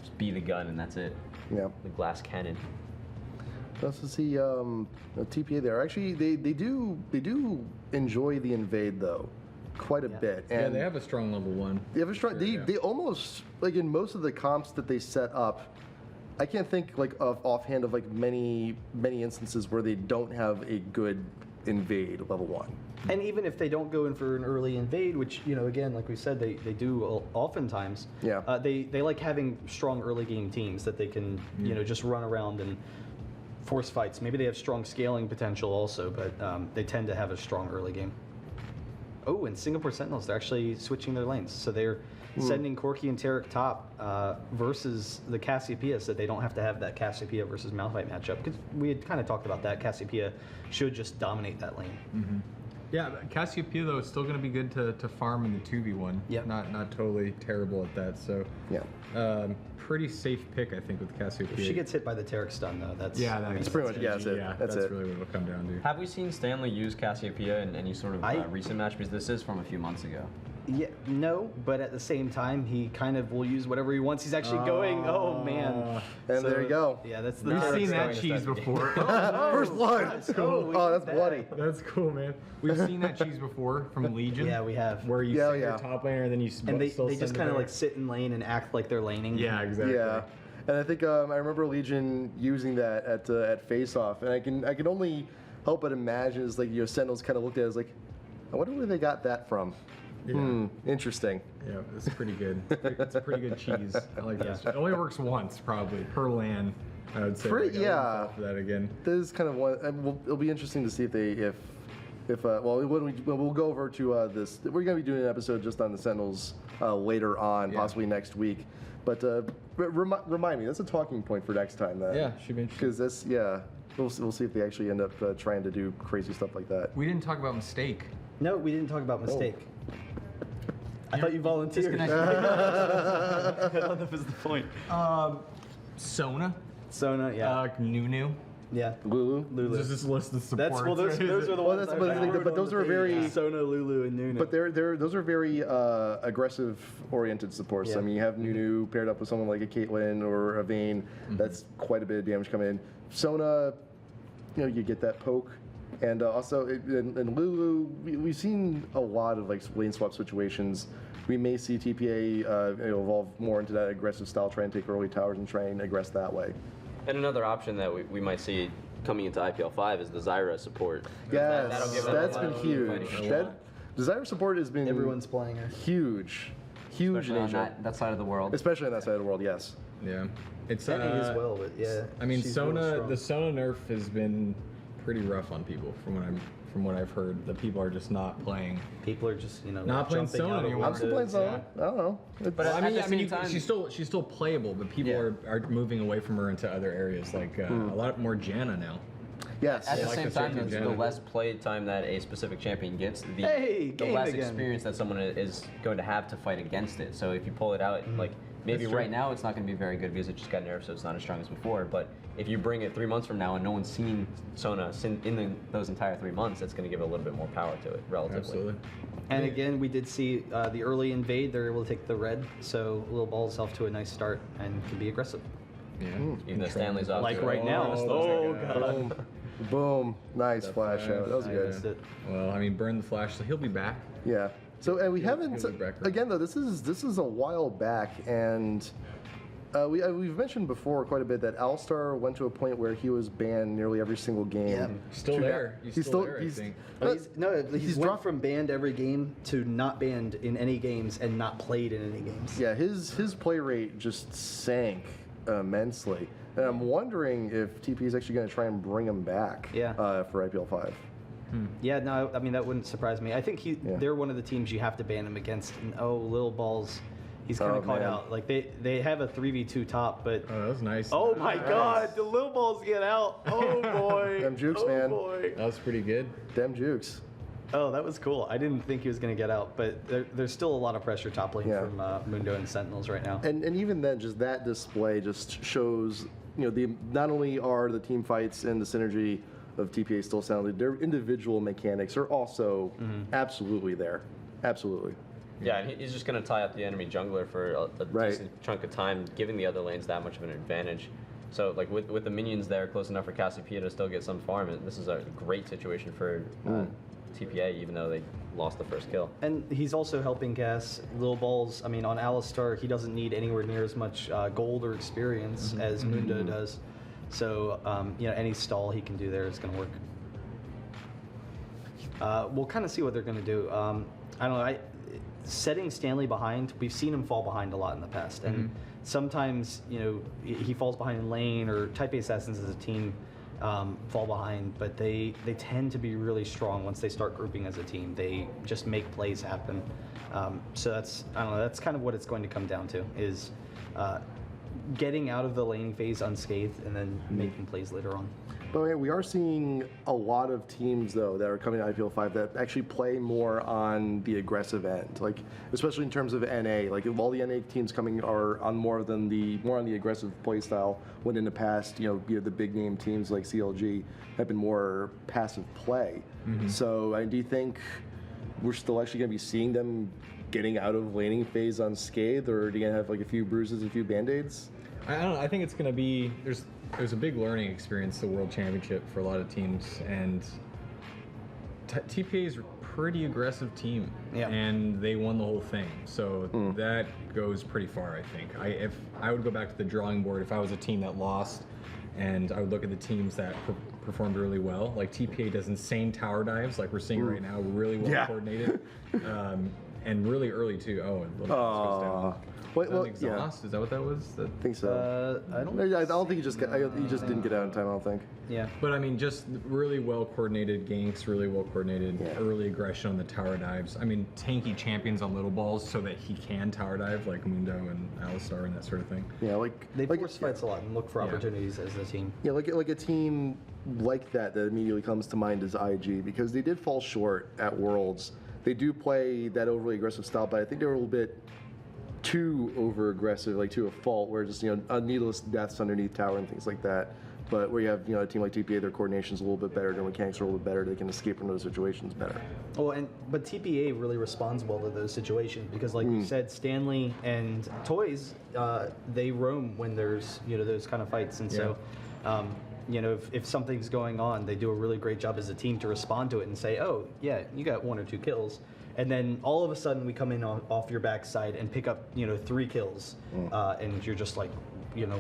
C: just be the gun, and that's it.
B: Yeah.
C: The glass cannon.
B: Let's see TPA there. Actually, they do enjoy the invade though, quite a bit. And
D: Yeah, they have a strong level 1.
B: they have a strong. They almost like in most of the comps that they set up. I can't think like of offhand of like many instances where they don't have a good invade level 1.
A: And even if they don't go in for an early invade, which again, like we said, they do oftentimes.
B: Yeah.
A: They like having strong early game teams that they can just run around and force fights. Maybe they have strong scaling potential also, but they tend to have a strong early game. Oh, and Singapore Sentinels, they're actually switching their lanes, so they're sending Corki and Tarek top versus the Cassiopeia, so they don't have to have that Cassiopeia versus Malphite matchup. Because we had kind of talked about that. Cassiopeia should just dominate that lane.
D: Mm-hmm. Yeah, Cassiopeia though is still going to be good to farm in the 2v1.
A: Yeah.
D: Not totally terrible at that. So
B: Yeah.
D: Pretty safe pick, I think, with Cassiopeia.
A: If she gets hit by the Tarek stun, though, that's
B: That's pretty much that's it.
D: Yeah,
B: That's it.
D: really what it'll come down to.
C: Have we seen Stanley use Cassiopeia in any sort of recent match? Because this is from a few months ago.
A: Yeah, no, but at the same time, he kind of will use whatever he wants. He's actually going. Oh man!
B: And there you go.
A: Yeah, that's the.
D: We've
A: Tarek
D: seen
A: stun.
D: that cheese before.
B: First blood.
A: That's cool.
B: Oh, that's bloody.
D: That's cool, man. We've seen that cheese before from Legion.
A: Yeah, we have.
D: Where you
B: Yeah,
D: sit your top laner and then you
A: And they
D: still
A: just
D: send
A: kind of
D: it
A: like sit in lane and act like they're laning.
D: Yeah, exactly.
B: Yeah, and I think I remember Legion using that at Face Off, and I can only help but imagine as like Sentinels kind of looked at it as like, I wonder where they got that from.
D: Yeah.
B: Interesting.
D: Yeah, it's pretty good. It's a pretty good cheese. I like that. It only works once, probably, per LAN, I would say.
B: Pretty-
D: Like, I wouldn't
B: yeah.
D: fall for that again.
B: This is kind of one. And it'll be interesting to see if when we'll go over to this. We're going to be doing an episode just on the Sentinels later on, possibly next week. But remind me, that's a talking point for next time. Then.
D: Yeah, should be interesting.
B: Because this, we'll see if they actually end up trying to do crazy stuff like that.
D: We didn't talk about Mistake.
A: No, we didn't talk about mistake. I thought you volunteered. I thought that was the point.
D: Sona.
A: Sona, yeah,
D: Nunu.
A: yeah.
B: Lulu.
A: Lulu.
D: There's this list of supports.
A: That's those are the
B: Well,
A: ones.
B: that's-
A: I
B: but
A: found
B: but
A: on
B: those
A: the
B: are
A: page.
B: very-
A: Sona, Lulu, and Nunu.
B: But those are very aggressive oriented supports.
A: Yeah.
B: I mean, you have Nunu paired up with someone like a Caitlyn or a Vayne. That's quite a bit of damage coming in. Sona, you get that poke. And also, in Lulu, we've seen a lot of like lane swap situations. We may see TPA evolve more into that aggressive style, try and take early towers and try and aggress that way.
C: And another option that we might see coming into IPL5 is the Zyra support.
B: Yes,
C: That'll give them
B: that's
C: a lot
B: been
C: of
B: huge.
C: fighting
B: That desire support has been
A: Everyone's playing her.
B: huge
C: Especially
B: in
C: on
B: Asia,
C: that side of the world.
B: especially on that side of the world. Yes.
D: Yeah, it's
A: Penny as well, but yeah.
D: I mean,
A: she's really
D: Sona,
A: strong.
D: the Sona nerf has been pretty rough on people from what I've heard. The people are just not playing.
A: People are just
D: Not playing
A: jumping
D: Sona
A: out of
D: anymore.
B: I'm still playing
A: windows,
B: Zone. I don't know.
C: But
D: Well, I
C: at
D: mean,
C: the same time-
D: she's still playable, but people
A: Yeah.
D: are moving away from her into other areas, like a lot more Janna now.
B: Yes.
C: At the
D: like
C: same
D: the
C: time,
D: second
C: the
D: gen.
C: less play time that a specific champion gets, the
A: Hey, game
C: less
A: again.
C: experience that someone is going to have to fight against it. So if you pull it out, like maybe
D: That's true.
C: right now it's not going to be very good because it just got nerfed, so it's not as strong as before. But if you bring it 3 months from now and no one's seen Sona those entire 3 months, that's going to give it a little bit more power to it, relatively.
D: Absolutely.
A: And again, we did see the early invade. They're able to take the red, so Little Ball's off to a nice start and can be aggressive.
D: Yeah.
C: Even though Stanley's off
A: Like
C: to
A: right now.
D: Oh,
B: Boom. Boom. Nice flash out. That was
A: I
B: good.
A: missed it.
D: Well, I mean, burn the flash, so he'll be back.
B: Yeah. So and we haven't
D: he'll be back around.
B: again though. This is a while back, and we've mentioned before quite a bit that Alstar went to a point where he was banned nearly every single game.
A: Yeah.
D: Still there. He's still there, I think.
A: He's
B: dropped
A: went from banned every game to not banned in any games and not played in any games.
B: Yeah, his play rate just sank immensely. And I'm wondering if TP is actually going to try and bring him back
A: Yeah.
B: for IPL 5.
A: Yeah, no, I mean that wouldn't surprise me. I think
B: Yeah.
A: they're one of the teams you have to ban him against. And Little Balls, he's kind
B: Oh,
A: of caught
B: man.
A: out. Like they have a 3v2 top, but
D: Oh, that was nice.
A: oh my God, the Little Balls get out. Oh boy,
B: Them jukes,
A: oh
B: man.
A: boy.
D: That was pretty good.
B: Dem jukes.
A: Oh, that was cool. I didn't think he was going to get out, but there's still a lot of pressure top lane
B: Yeah.
A: from Mundo and Sentinels right now.
B: And even then, just that display just shows, not only are the team fights and the synergy of TPA still sounded, their individual mechanics are also absolutely there. Absolutely.
C: Yeah, and he's just going to tie up the enemy jungler for a
B: Right.
C: decent chunk of time, giving the other lanes that much of an advantage. So, like with the minions there close enough for Cassiopeia to still get some farm, this is a great situation for TPA, even though they lost the first kill.
A: And he's also helping Gas. Little Balls, I mean, on Alistar, he doesn't need anywhere near as much gold or experience as Mundo does. So, any stall he can do there is going to work. We'll kind of see what they're going to do. I don't know. Setting Stanley behind, we've seen him fall behind a lot in the past. And sometimes, he falls behind in lane, or Taipei Assassins as a team fall behind, but they tend to be really strong once they start grouping as a team. They just make plays happen. So that's kind of what it's going to come down to, is getting out of the laning phase unscathed and then making plays later on.
B: But we are seeing a lot of teams, though, that are coming to IPL 5 that actually play more on the aggressive end, like especially in terms of NA. Like all the NA teams coming are on more on the aggressive play style. When in the past, the big name teams like CLG have been more passive play. So, do you think we're still actually going to be seeing them getting out of laning phase unscathed, or are you going to have like a few bruises, a few band-aids?
D: I don't know. I think it's going to be there's a big learning experience, the World Championship, for a lot of teams, and TPA is a pretty aggressive team,
A: Yeah.
D: and they won the whole thing. So that goes pretty far, I think. If I would go back to the drawing board, if I was a team that lost, and I would look at the teams that performed really well. Like TPA does insane tower dives, like we're seeing right now, really well coordinated, and really early too. Oh, and goes down. Exhaust? Is that what that was?
B: I think so.
A: I don't.
B: I don't think he just didn't get out in time. I don't think.
A: Yeah.
D: But I mean, just really well coordinated ganks, really well coordinated early aggression on the tower dives. I mean, tanky champions on little balls so that he can tower dive, like Mundo and Alistar and that sort of thing.
B: Yeah,
A: They force fights a lot and look for opportunities as a team.
B: Yeah, like a team like that immediately comes to mind is IG, because they did fall short at Worlds. They do play that overly aggressive style, but I think they were a little bit too over aggressive, like to a fault, where just needless deaths underneath tower and things like that. But where you have a team like TPA, their coordination's a little bit better, their mechanics are a little bit better, they can escape from those situations better.
A: But TPA really responds well to those situations because, like you said, Stanley and Toys, they roam when there's those kind of fights, and so if something's going on, they do a really great job as a team to respond to it and say, oh, yeah, you got 1 or 2 kills. And then all of a sudden we come in off your backside and pick up, 3 kills. And you're just like,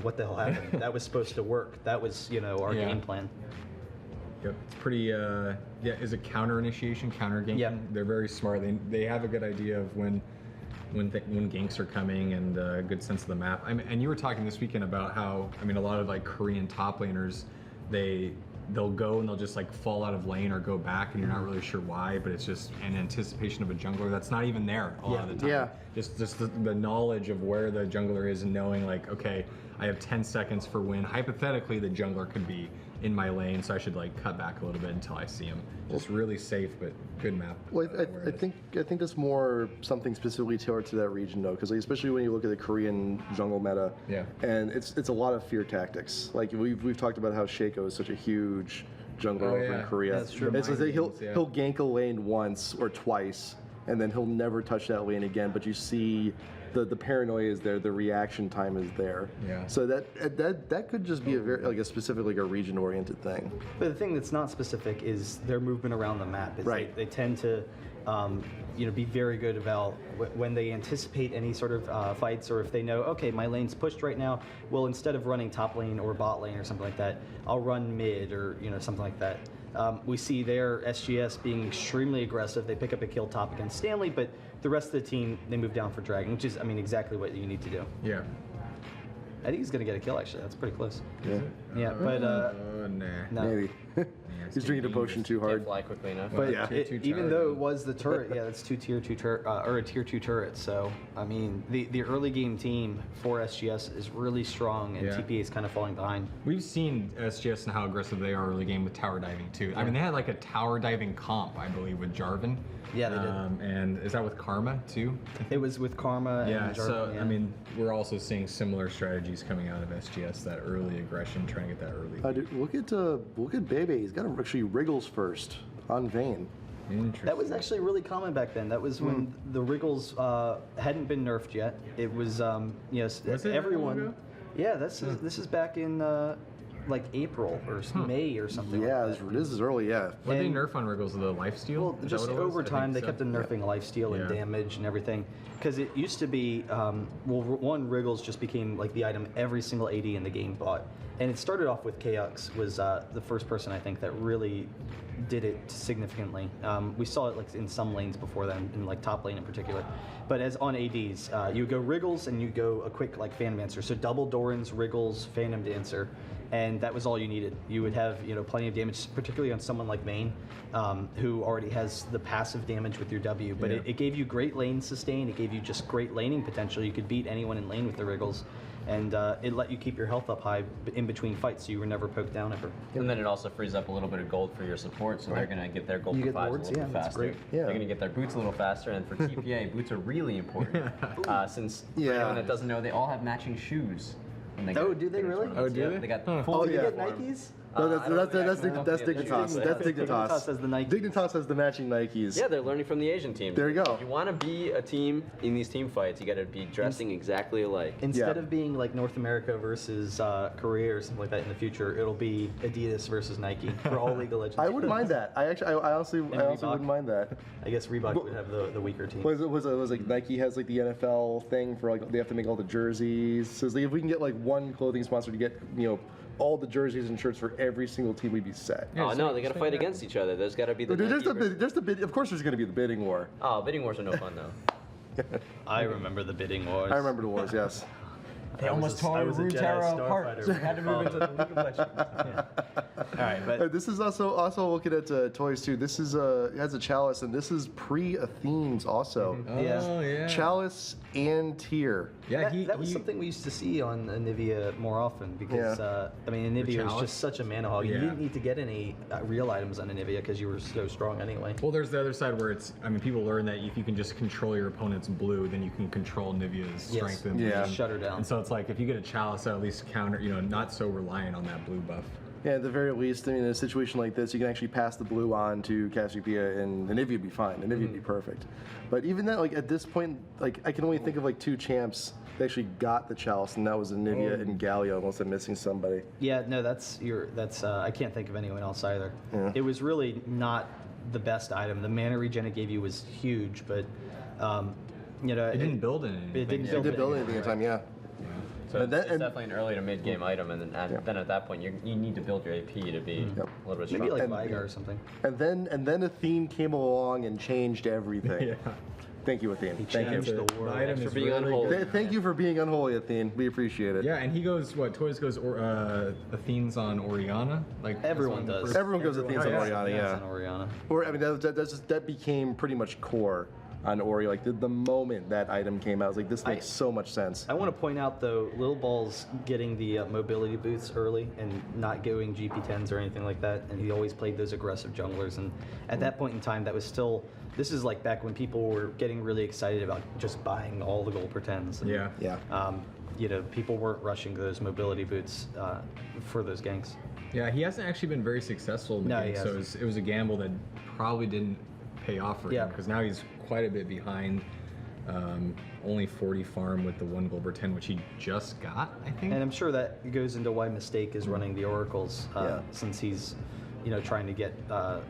A: what the hell happened? That was supposed to work. That was, our game plan.
D: Yep, it's pretty. Is it counter initiation, counter ganking?
A: Yeah.
D: They're very smart. They have a good idea of when ganks are coming and a good sense of the map. And you were talking this weekend about how a lot of like Korean top laners, they'll go and they'll just like fall out of lane or go back, and you're not really sure why, but it's just an anticipation of a jungler that's not even there a lot of the time.
B: Yeah.
D: Just the knowledge of where the jungler is and knowing like, okay, I have 10 seconds for when hypothetically the jungler could be in my lane, so I should like cut back a little bit until I see him. Just really safe, but good map.
B: Well, I think that's more something specifically tailored to that region, though, because especially when you look at the Korean jungle meta, and it's a lot of fear tactics. Like we've talked about how Shaco is such a huge jungler over in Korea.
A: That's true.
B: It's like he'll gank a lane once or twice, and then he'll never touch that lane again. But you see the paranoia is there, the reaction time is there.
D: Yeah.
B: So that could just be a very a specifically a region oriented thing.
A: But the thing that's not specific is their movement around the map.
B: Right.
A: They tend to, be very good about when they anticipate any sort of fights, or if they know, okay, my lane's pushed right now. Well, instead of running top lane or bot lane or something like that, I'll run mid or something like that. We see their SGS being extremely aggressive. They pick up a kill top against Stanley, but the rest of the team, they move down for Dragon, which is, exactly what you need to do.
D: Yeah.
A: I think he's going to get a kill, actually. That's pretty close.
B: Yeah.
A: Yeah, but
D: Nah.
A: no.
B: Maybe. He's drinking a potion too
C: Can't
B: hard.
C: fly quickly enough.
A: But
D: Tier 2
A: even
D: turret.
A: though it was the turret, that's a tier 2 turret. So the early game team for SGS is really strong, and
D: Yeah.
A: TPA is kind of falling behind.
D: We've seen SGS and how aggressive they are early game with tower diving too. They had like a tower diving comp, I believe, with Jarvan.
A: Yeah, they did.
D: And is that with Karma too?
A: It was with Karma.
D: Yeah,
A: and
D: so
A: Jarvan,
D: we're also seeing similar strategies coming out of SGS, that early aggression, trying to get that early.
B: Dude, look at Bebe. He's got him actually Wriggles first on Vayne.
D: Interesting.
A: That was actually really common back then. That was when the Wriggles hadn't been nerfed yet. It was,
D: Was it
A: everyone.
D: that long ago?
A: Yeah, this is back in like April or May or something.
B: Yeah,
A: like that.
B: this is early. Yeah.
D: What did they
A: and-
D: nerf on Wriggles? The lifesteal?
A: Well,
D: Is that
A: just
D: what it was?
A: over
D: I think
A: time, they
D: so.
A: kept on nerfing lifesteal and
D: Yeah.
A: damage and everything. Because it used to be, Wriggles just became like the item every single AD in the game bought. And it started off with Kaux, was the first person, I think, that really did it significantly. We saw it like in some lanes before then, in like top lane in particular. But as on ADs, you go Wriggles and you go a quick like Phantom Dancer. So double Doran's, Wriggles, Phantom Dancer. And that was all you needed. You would have plenty of damage, particularly on someone like Vayne, who already has the passive damage with your W. But
D: Yeah.
A: it gave you great lane sustain. It gave you just great laning potential. You could beat anyone in lane with the Wriggles, and it let you keep your health up high in between fights, so you were never poked down ever.
C: And then it also frees up a little bit of gold for your support, so they're going to get their gold
A: You
C: for
A: get
C: fives
A: wards,
C: a little bit
A: yeah, that's
C: faster.
A: great.
B: Yeah.
C: They're going to get their boots a little faster, and for TPA, boots are really important. Since for
B: Yeah.
C: anyone that doesn't know, they all have matching shoes. when they
A: Oh,
C: get-
A: do they
C: get
A: really?
C: tournaments.
D: Oh, do
C: Yeah,
D: they?
C: They got
D: Huh.
C: full
A: Oh, you
B: yeah.
A: get
C: uniform.
A: Nikes?
B: No,
C: I don't know
B: that's
C: the
B: Dignitas.
C: actual
B: That's
C: name.
B: Dignitas.
A: has the Nikes.
B: Dignitas has the matching Nikes.
C: Yeah, they're learning from the Asian teams.
B: There you go.
C: If you want to be a team in these team fights, you got to be dressing exactly alike.
A: Instead
B: Yeah.
A: of being like North America versus Korea or something like that in the future, it'll be Adidas versus Nike for all League of Legends.
B: I wouldn't mind that. I honestly
A: Reebok.
B: wouldn't mind that.
A: I guess Reebok would have the weaker team.
B: Was like Nike has like the NFL thing for like they have to make all the jerseys. So it's like if we can get like one clothing sponsor to get all the jerseys and shirts for every single team, we'd be set.
D: Yeah,
C: Oh
D: so-
C: no, they got to
D: so
C: fight
D: that-
C: against each other. There's got to be the.
B: There's
C: Nike
B: the
C: versus-
B: bid. There's the bid. Of course, there's going to be the bidding war.
C: Oh, bidding wars are no fun though.
A: I remember the bidding wars.
B: I rememore the wars. Yes.
D: They almost tore Runeterra apart, so we had to move into the League of Legends. Yeah.
A: All right, but
B: This is also looking at toys too. This is it has a chalice, and this is pre-Athenes also.
A: Yeah.
D: Oh, yeah.
B: Chalice and tier.
D: Yeah,
A: that was something we used to see on Anivia more often because Anivia was
D: chalice?
A: just such a mana hog. You
D: Yeah.
A: didn't need to get any real items on Anivia because you were so strong anyway.
D: Well, there's the other side where people learn that if you can just control your opponent's blue, then you can control Nivea's strength and
B: Yeah.
D: vision.
A: Shut her down.
D: And so it's like if you get a chalice, at least counter, not so reliant on that blue buff.
B: Yeah, at the very least, I mean, in a situation like this, you can actually pass the blue on to Cassiopeia, and Anivia would be fine. Anivia would be perfect. But even that, like at this point, like I can only think of like 2 champs that actually got the Chalice, and that was Anivia and Galio, unless I'm missing somebody.
A: Yeah, no, that's I can't think of anyone else either.
B: Yeah.
A: It was really not the best item. The mana regen it gave you was huge, but you know,
D: It didn't build anything.
A: It didn't
B: It did build anything in time, yeah.
C: So
B: And
C: it's
B: then-
C: definitely an early to mid game item, and then at that point you need to build your AP to be a little bit
A: maybe
C: stronger.
A: like Vigar or something.
B: And then Athene came along and changed everything.
D: Yeah.
B: Thank you, Athene. Thank
A: changed
B: you.
A: the world.
D: item
C: Thanks
D: is
C: for being
D: really
C: unholy.
D: good.
B: Thank you for being unholy, Athene. We appreciate it.
D: Yeah, and he goes, Toys goes Athene's on Oriana? Like that's
A: Everyone
D: one of the
A: does.
D: first-
B: Everyone goes Athene's on
D: yeah.
B: Oriana,
A: That's
B: yeah.
A: an Oriana.
B: Or I mean, that became pretty much core on Ori. Like the moment that item came out, I was like, this makes so much sense.
A: I want to point out though, Lil Ball's getting the mobility boots early and not going GP10s or anything like that, and he always played those aggressive junglers. And at that point in time, that was still. This is like back when people were getting really excited about just buying all the gold pretends. And,
D: Yeah.
B: Yeah.
A: you know, people weren't rushing those mobility boots for those ganks.
D: Yeah, he hasn't actually been very successful in the
A: No,
D: game,
A: he
D: so
A: hasn't.
D: it was a gamble that probably didn't pay off for
A: Yeah.
D: him because now he's quite a bit behind. Only 40 farm with the 1 gold per 10, which he just got, I think.
A: And I'm sure that goes into why Mistake is running the oracles since he's, you know, trying to get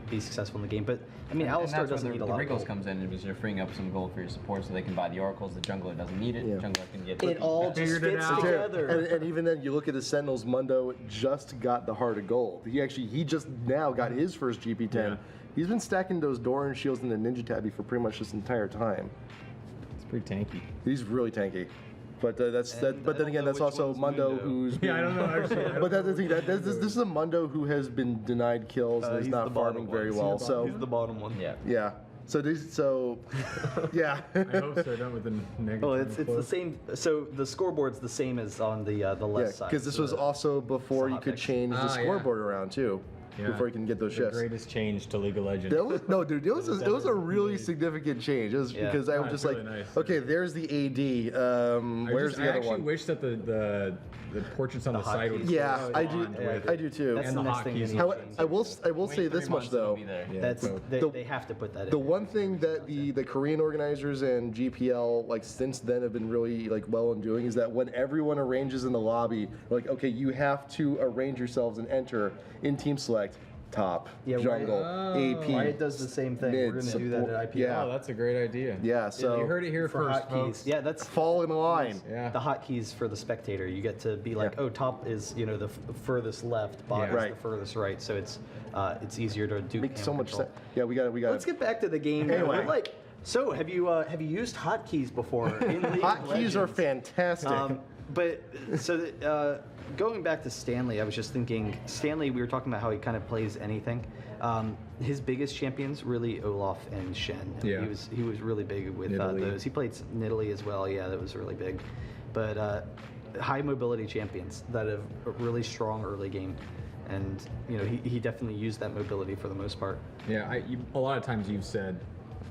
A: be successful in the game. But I mean,
C: And
A: Alistar
C: that's
A: doesn't
C: where
A: need a
C: the
A: lot of
C: Wriggles
A: gold.
C: comes in because you're freeing up some gold for your support so they can buy the oracles. The jungler doesn't need it.
B: Yeah.
C: Jungler can get
A: It all just
D: Figured it
A: fits
D: out.
A: together.
B: And even then, you look at the Sentinels. Mundo just got the Heart of Gold. He just now got his first GP10.
D: Yeah.
B: He's been stacking those Doran shields in the Ninja Tabby for pretty much this entire time.
D: It's pretty tanky.
B: He's really tanky. But
A: And
B: But
A: I
B: then
A: don't
B: again,
A: know
B: that's
A: which
B: also
A: one's
B: Mundo,
A: Mundo.
B: who's
D: Yeah, I don't know actually.
B: But that's the thing. This is a Mundo who has been denied kills and is
A: He's
B: not
A: the bottom
B: farming very
A: one.
B: well. So
A: He's the bottom one.
C: Yeah.
B: yeah. Yeah.
D: I hope so. Done with the negative.
A: Well, it's the same. So the scoreboard's the same as on the left side.
B: Because this
A: So
B: was also before
A: it's a
B: you
A: hot
B: could
A: mix.
B: change the
D: Ah,
B: scoreboard around too.
D: Yeah.
B: Before you can get those
D: the
B: shifts.
D: greatest change to League of Legends.
B: That was, no, dude, it was a really significant change. It was
A: Yeah.
B: because I was
D: Oh,
B: just
D: it's
B: like,
D: really nice.
B: okay, there's the AD. Where's the
D: I
B: other
D: actually
B: one?
D: wish that the portraits on the side would
A: hotkeys.
B: Yeah,
D: go
B: I
D: on
B: do.
D: with
B: I do too.
A: That's
D: And
A: the
D: the
A: next thing
D: hotkeys.
A: you need
B: How,
A: to change.
B: I will say
C: Wait
B: this
C: 3
B: much
C: months, it'll
B: though.
C: be there.
D: Yeah,
A: That's
D: so-
A: they have to put that in.
B: The one thing that the Korean organizers and GPL like since then have been really like well in doing is that when everyone arranges in the lobby, like okay, you have to arrange yourselves and enter in team select, top,
A: Yeah,
B: jungle,
D: Riot-
B: AP.
A: Riot does the same thing.
B: mid,
A: We're going to do that
B: support-
A: at IPL.
B: yeah.
D: Oh, that's a great idea.
B: Yeah, so
D: you heard it here
A: for
D: first,
A: hotkeys.
D: folks.
A: Yeah, that's
B: fall in line.
D: Yeah.
A: the hotkeys for the spectator. You get to be like,
B: Yeah.
A: oh, top is the furthest left, bottom
D: Yeah.
A: is the furthest right. So it's easier to do.
B: Makes
A: camera
B: so much
A: control.
B: sense. Yeah, we got.
A: Let's get back to the game.
B: Anyway.
A: Like, so have you used hotkeys before? In League of
B: Hotkeys are
A: Legends?
B: fantastic.
A: But so going back to Stanley, I was just thinking Stanley. We were talking about how he kind of plays anything. His biggest champions really Olaf and Shen.
D: Yeah.
A: He was really big with
D: Nidalee.
A: those. He played Nidalee as well. Yeah, that was really big. But high mobility champions that have a really strong early game, and he definitely used that mobility for the most part.
D: Yeah, a lot of times you've said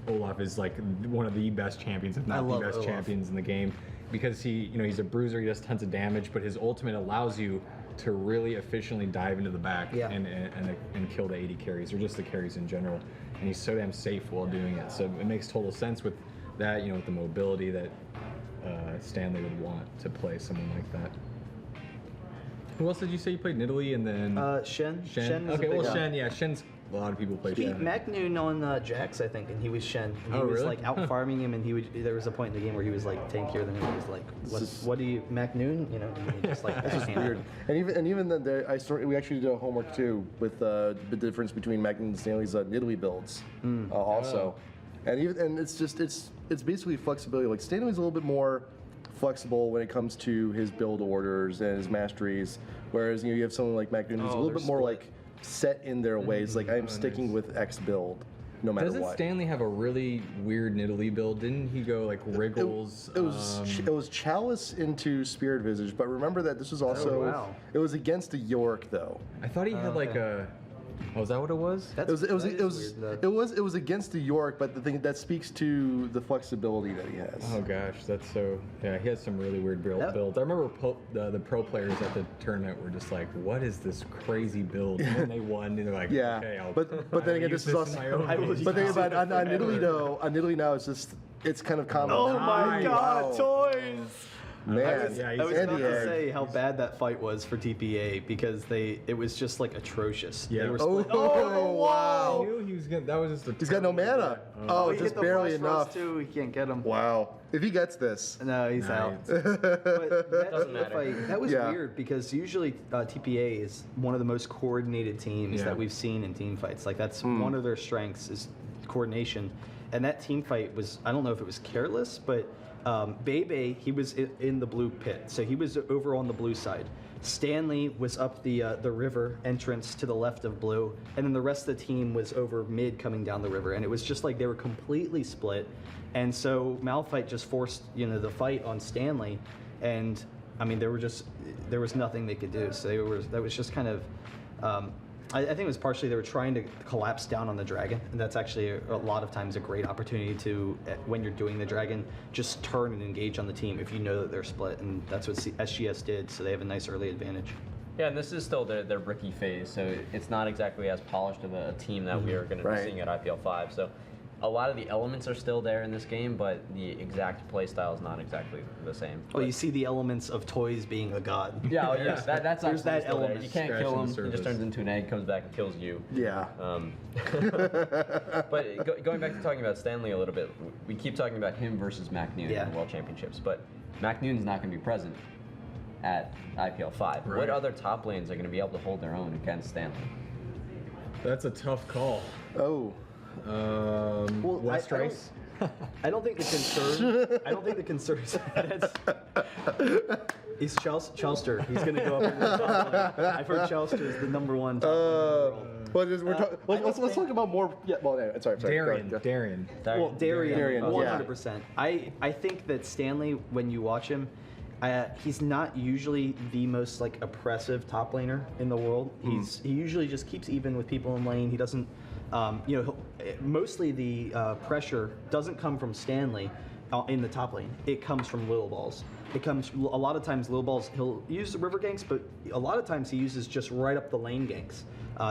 D: Olaf is like one of the best champions, if
A: I
D: not the
A: love
D: best
A: Olaf.
D: champions in the game, because he's a bruiser, he does tons of damage, but his ultimate allows you to really efficiently dive into the back
A: Yeah.
D: and kill the AD carries, or just the carries in general. And he's so damn safe while doing it. So it makes total sense with that, with the mobility that Stanley would want to play someone like that. Who else did you say you played? Nidalee and then
A: Shen.
D: Shen?
A: Shen was
D: Okay,
A: a big
D: well,
A: one.
D: Shen, yeah, Shen's a lot of people play
A: He
D: Shen.
A: Macnoon on Jax, I think, and he was Shen. And he
D: Oh,
A: was
D: really?
A: like out farming him, and there was a point in the game where he was like tankier than him. He was like, "What do you Macnoon?" And he just like
B: That's just weird. And even then, we actually did a homework too with the difference between Magnum and Stanley's Nidalee builds also, and it's basically flexibility. Like Stanley's a little bit more flexible when it comes to his build orders and his masteries, whereas you have someone like Magnum who's a little
A: they're
B: bit more
A: split.
B: like set in their ways. Like I'm
D: Oh,
B: sticking
D: nice.
B: with X build, no matter
D: Doesn't
B: what.
D: Stanley have a really weird Nidalee build? Didn't he go like Wriggles?
B: It was Chalice into Spirit Visage, but remember that this was also
A: wow.
B: it was against a York though.
D: I thought he had like
A: okay.
D: Oh, is that what it was?
A: That's,
B: It was
A: that is weird,
B: it was against New York, but the thing that speaks to the flexibility that he has.
D: Oh gosh, that's so. Yeah, he has some really weird builds. I remember the pro players at the tournament were just like, "What is this crazy build?" And then they won, and they're like,
B: Yeah,
D: "Okay,
B: but then again, this is also. But then about on Italy though, on Italy now it's kind of common.
A: Oh my God,
B: Wow.
A: toys!
B: Man,
A: I was about
B: Andy
A: to
B: Egg.
A: say how bad that fight was for TPA because it was just like atrocious.
D: Yeah.
A: They were
B: Oh,
A: split.
D: I
B: wow!
D: knew he was gonna. That was just a.
B: He's got no mana. Oh,
A: He
B: just
A: hit the
B: barely
A: flash rose
B: enough.
A: too. He can't get him.
B: Wow! If he gets this,
A: No, he's
D: Nah,
A: out. But that
C: Doesn't
A: team
C: matter.
A: fight, that was
B: Yeah.
A: weird because usually TPA is one of the most coordinated teams
D: Yeah.
A: that we've seen in team fights. Like that's one of their strengths is coordination. And that team fight was, I don't know if it was careless, but Bebe, he was in the blue pit. So he was over on the blue side. Stanley was up the river entrance to the left of blue, and then the rest of the team was over mid coming down the river. And it was just like they were completely split. And so Malphite just forced, the fight on Stanley. And I mean, there was nothing they could do. So that was just kind of, I think it was partially they were trying to collapse down on the dragon, and that's actually a lot of times a great opportunity to, when you're doing the dragon, just turn and engage on the team if you know that they're split, and that's what SGS did, so they have a nice early advantage.
C: Yeah, and this is still their rookie phase, so it's not exactly as polished of a team that we are going to be
B: Right.
C: seeing at IPL 5. So a lot of the elements are still there in this game, but the exact play style is not exactly the same.
A: Well, you see the elements of toys being a god.
C: Yeah, yes, that's
A: There's
C: absolutely
A: that
C: still there.
A: element.
C: You can't
D: Scratching
C: kill
D: the
C: him. He
D: surface.
C: just turns into an egg, comes back and kills you.
B: yeah.
C: But going back to talking about Stanley a little bit, we keep talking about him versus Mac Noon
A: Yeah.
C: in the World Championships, but Mac Noon's not going to be present at IPL 5.
D: Right.
C: What other top lanes are going to be able to hold their own against Stanley?
D: That's a tough call.
B: Oh.
A: Well,
D: West
A: I don't-
D: Rice.
A: I don't think the concern. I don't think the concern is he's Chelster. He's going to go up in the top lane. I've heard Chelster is the number one top laner in the world.
B: Well, let's talk about more. Yeah. Well, anyway, sorry.
D: Darian.
B: Go ahead.
D: Darian.
A: Well, Darian,
B: Darian, yeah.
A: 100%. I think that Stanley, when you watch him, he's not usually the most like oppressive top laner in the world. He usually just keeps even with people in lane. He doesn't, mostly the pressure doesn't come from Stanley in the top lane. It comes from little balls. It comes a lot of times little balls. He'll use river ganks, but a lot of times he uses just right up the lane ganks.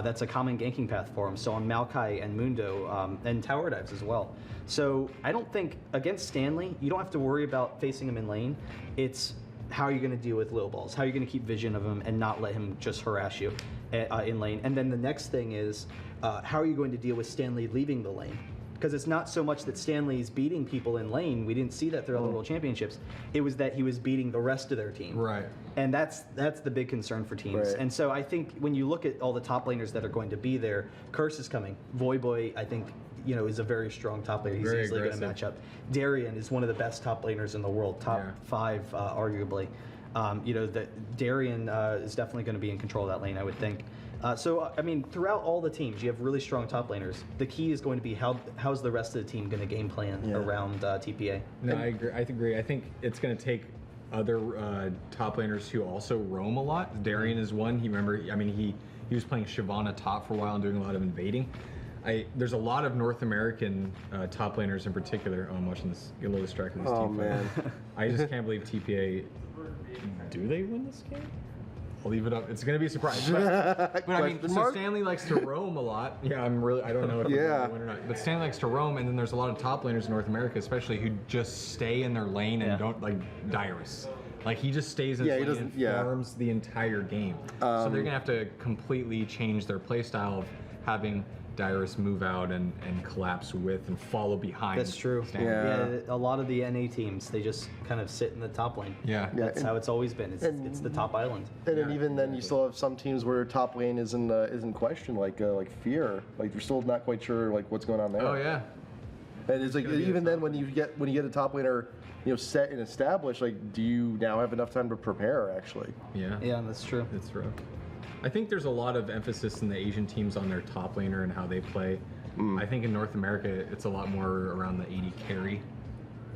A: That's a common ganking path for him. So on Maokai and Mundo and tower dives as well. So I don't think against Stanley you don't have to worry about facing him in lane. It's how you're going to deal with little balls. How you're going to keep vision of him and not let him just harass you in lane. And then the next thing is how are you going to deal with Stanley leaving the lane? Because it's not so much that Stanley's beating people in lane. We didn't see that throughout the World Championships. It was that he was beating the rest of their team.
D: Right.
A: And that's the big concern for teams.
B: Right.
A: And so I think when you look at all the top laners that are going to be there, Curse is coming. Voyboy, I think, is a very strong top laner. He's
D: Very
A: easily going to
D: aggressive.
A: match up. Darian is one of the best top laners in the world, top
D: Yeah.
A: 5 arguably. Darian is definitely going to be in control of that lane, I would think. Throughout all the teams, you have really strong top laners. The key is going to be how's the rest of the team going to game plan around TPA.
D: No, I agree. I think it's going to take other top laners who also roam a lot. Darian is one. He was playing Shyvana top for a while and doing a lot of invading. There's a lot of North American top laners in particular. Oh, I'm watching this. Get a little distracted. This
B: Oh
D: team fight.
B: man.
D: I just can't believe TPA. Do they win this game? I'll leave it up. It's going to be a surprise. But I mean,
B: Question
D: so
B: mark?
D: Stanley likes to roam a lot. Yeah, I don't know if
B: Yeah.
D: they're going to win or not. But Stanley likes to roam, and then there's a lot of top laners in North America, especially who just stay in their lane and don't like Dyrus. Like he just stays in his lane and farms the entire game. So they're gonna have to completely change their play style of having Dyrus move out and collapse with and follow behind.
A: That's true.
D: Stanley.
A: Yeah, a lot of the NA teams, they just kind of sit in the top lane.
D: Yeah.
A: That's how it's always been. It's the top island.
B: And then even then, you still have some teams where top lane is in question, like Fear. Like you're still not quite sure like what's going on there.
D: Oh yeah.
B: And it's like even then when you get a top laner, set and established, like do you now have enough time to prepare actually?
D: Yeah.
A: Yeah, that's true.
D: It's rough. I think there's a lot of emphasis in the Asian teams on their top laner and how they play. I think in North America, it's a lot more around the 80 carry.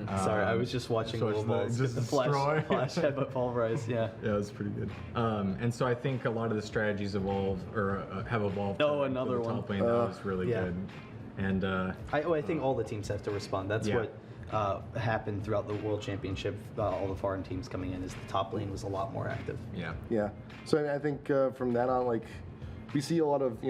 A: Sorry, I was just watching little balls.
D: Just
A: the
D: destroy.
A: flash headbutt pulverize. Yeah.
D: Yeah, it was pretty good. And so I think a lot of the strategies evolved or have evolved.
A: Oh,
D: to
A: another
D: the
A: one.
D: top lane that was really
A: yeah.
D: good. And
A: I think all the teams have to respond. That's
D: Yeah.
A: what happened throughout the World Championship. All the foreign teams coming in is the top lane was a lot more active.
D: yeah.
B: Yeah. So I think from that on, like, we see a lot of,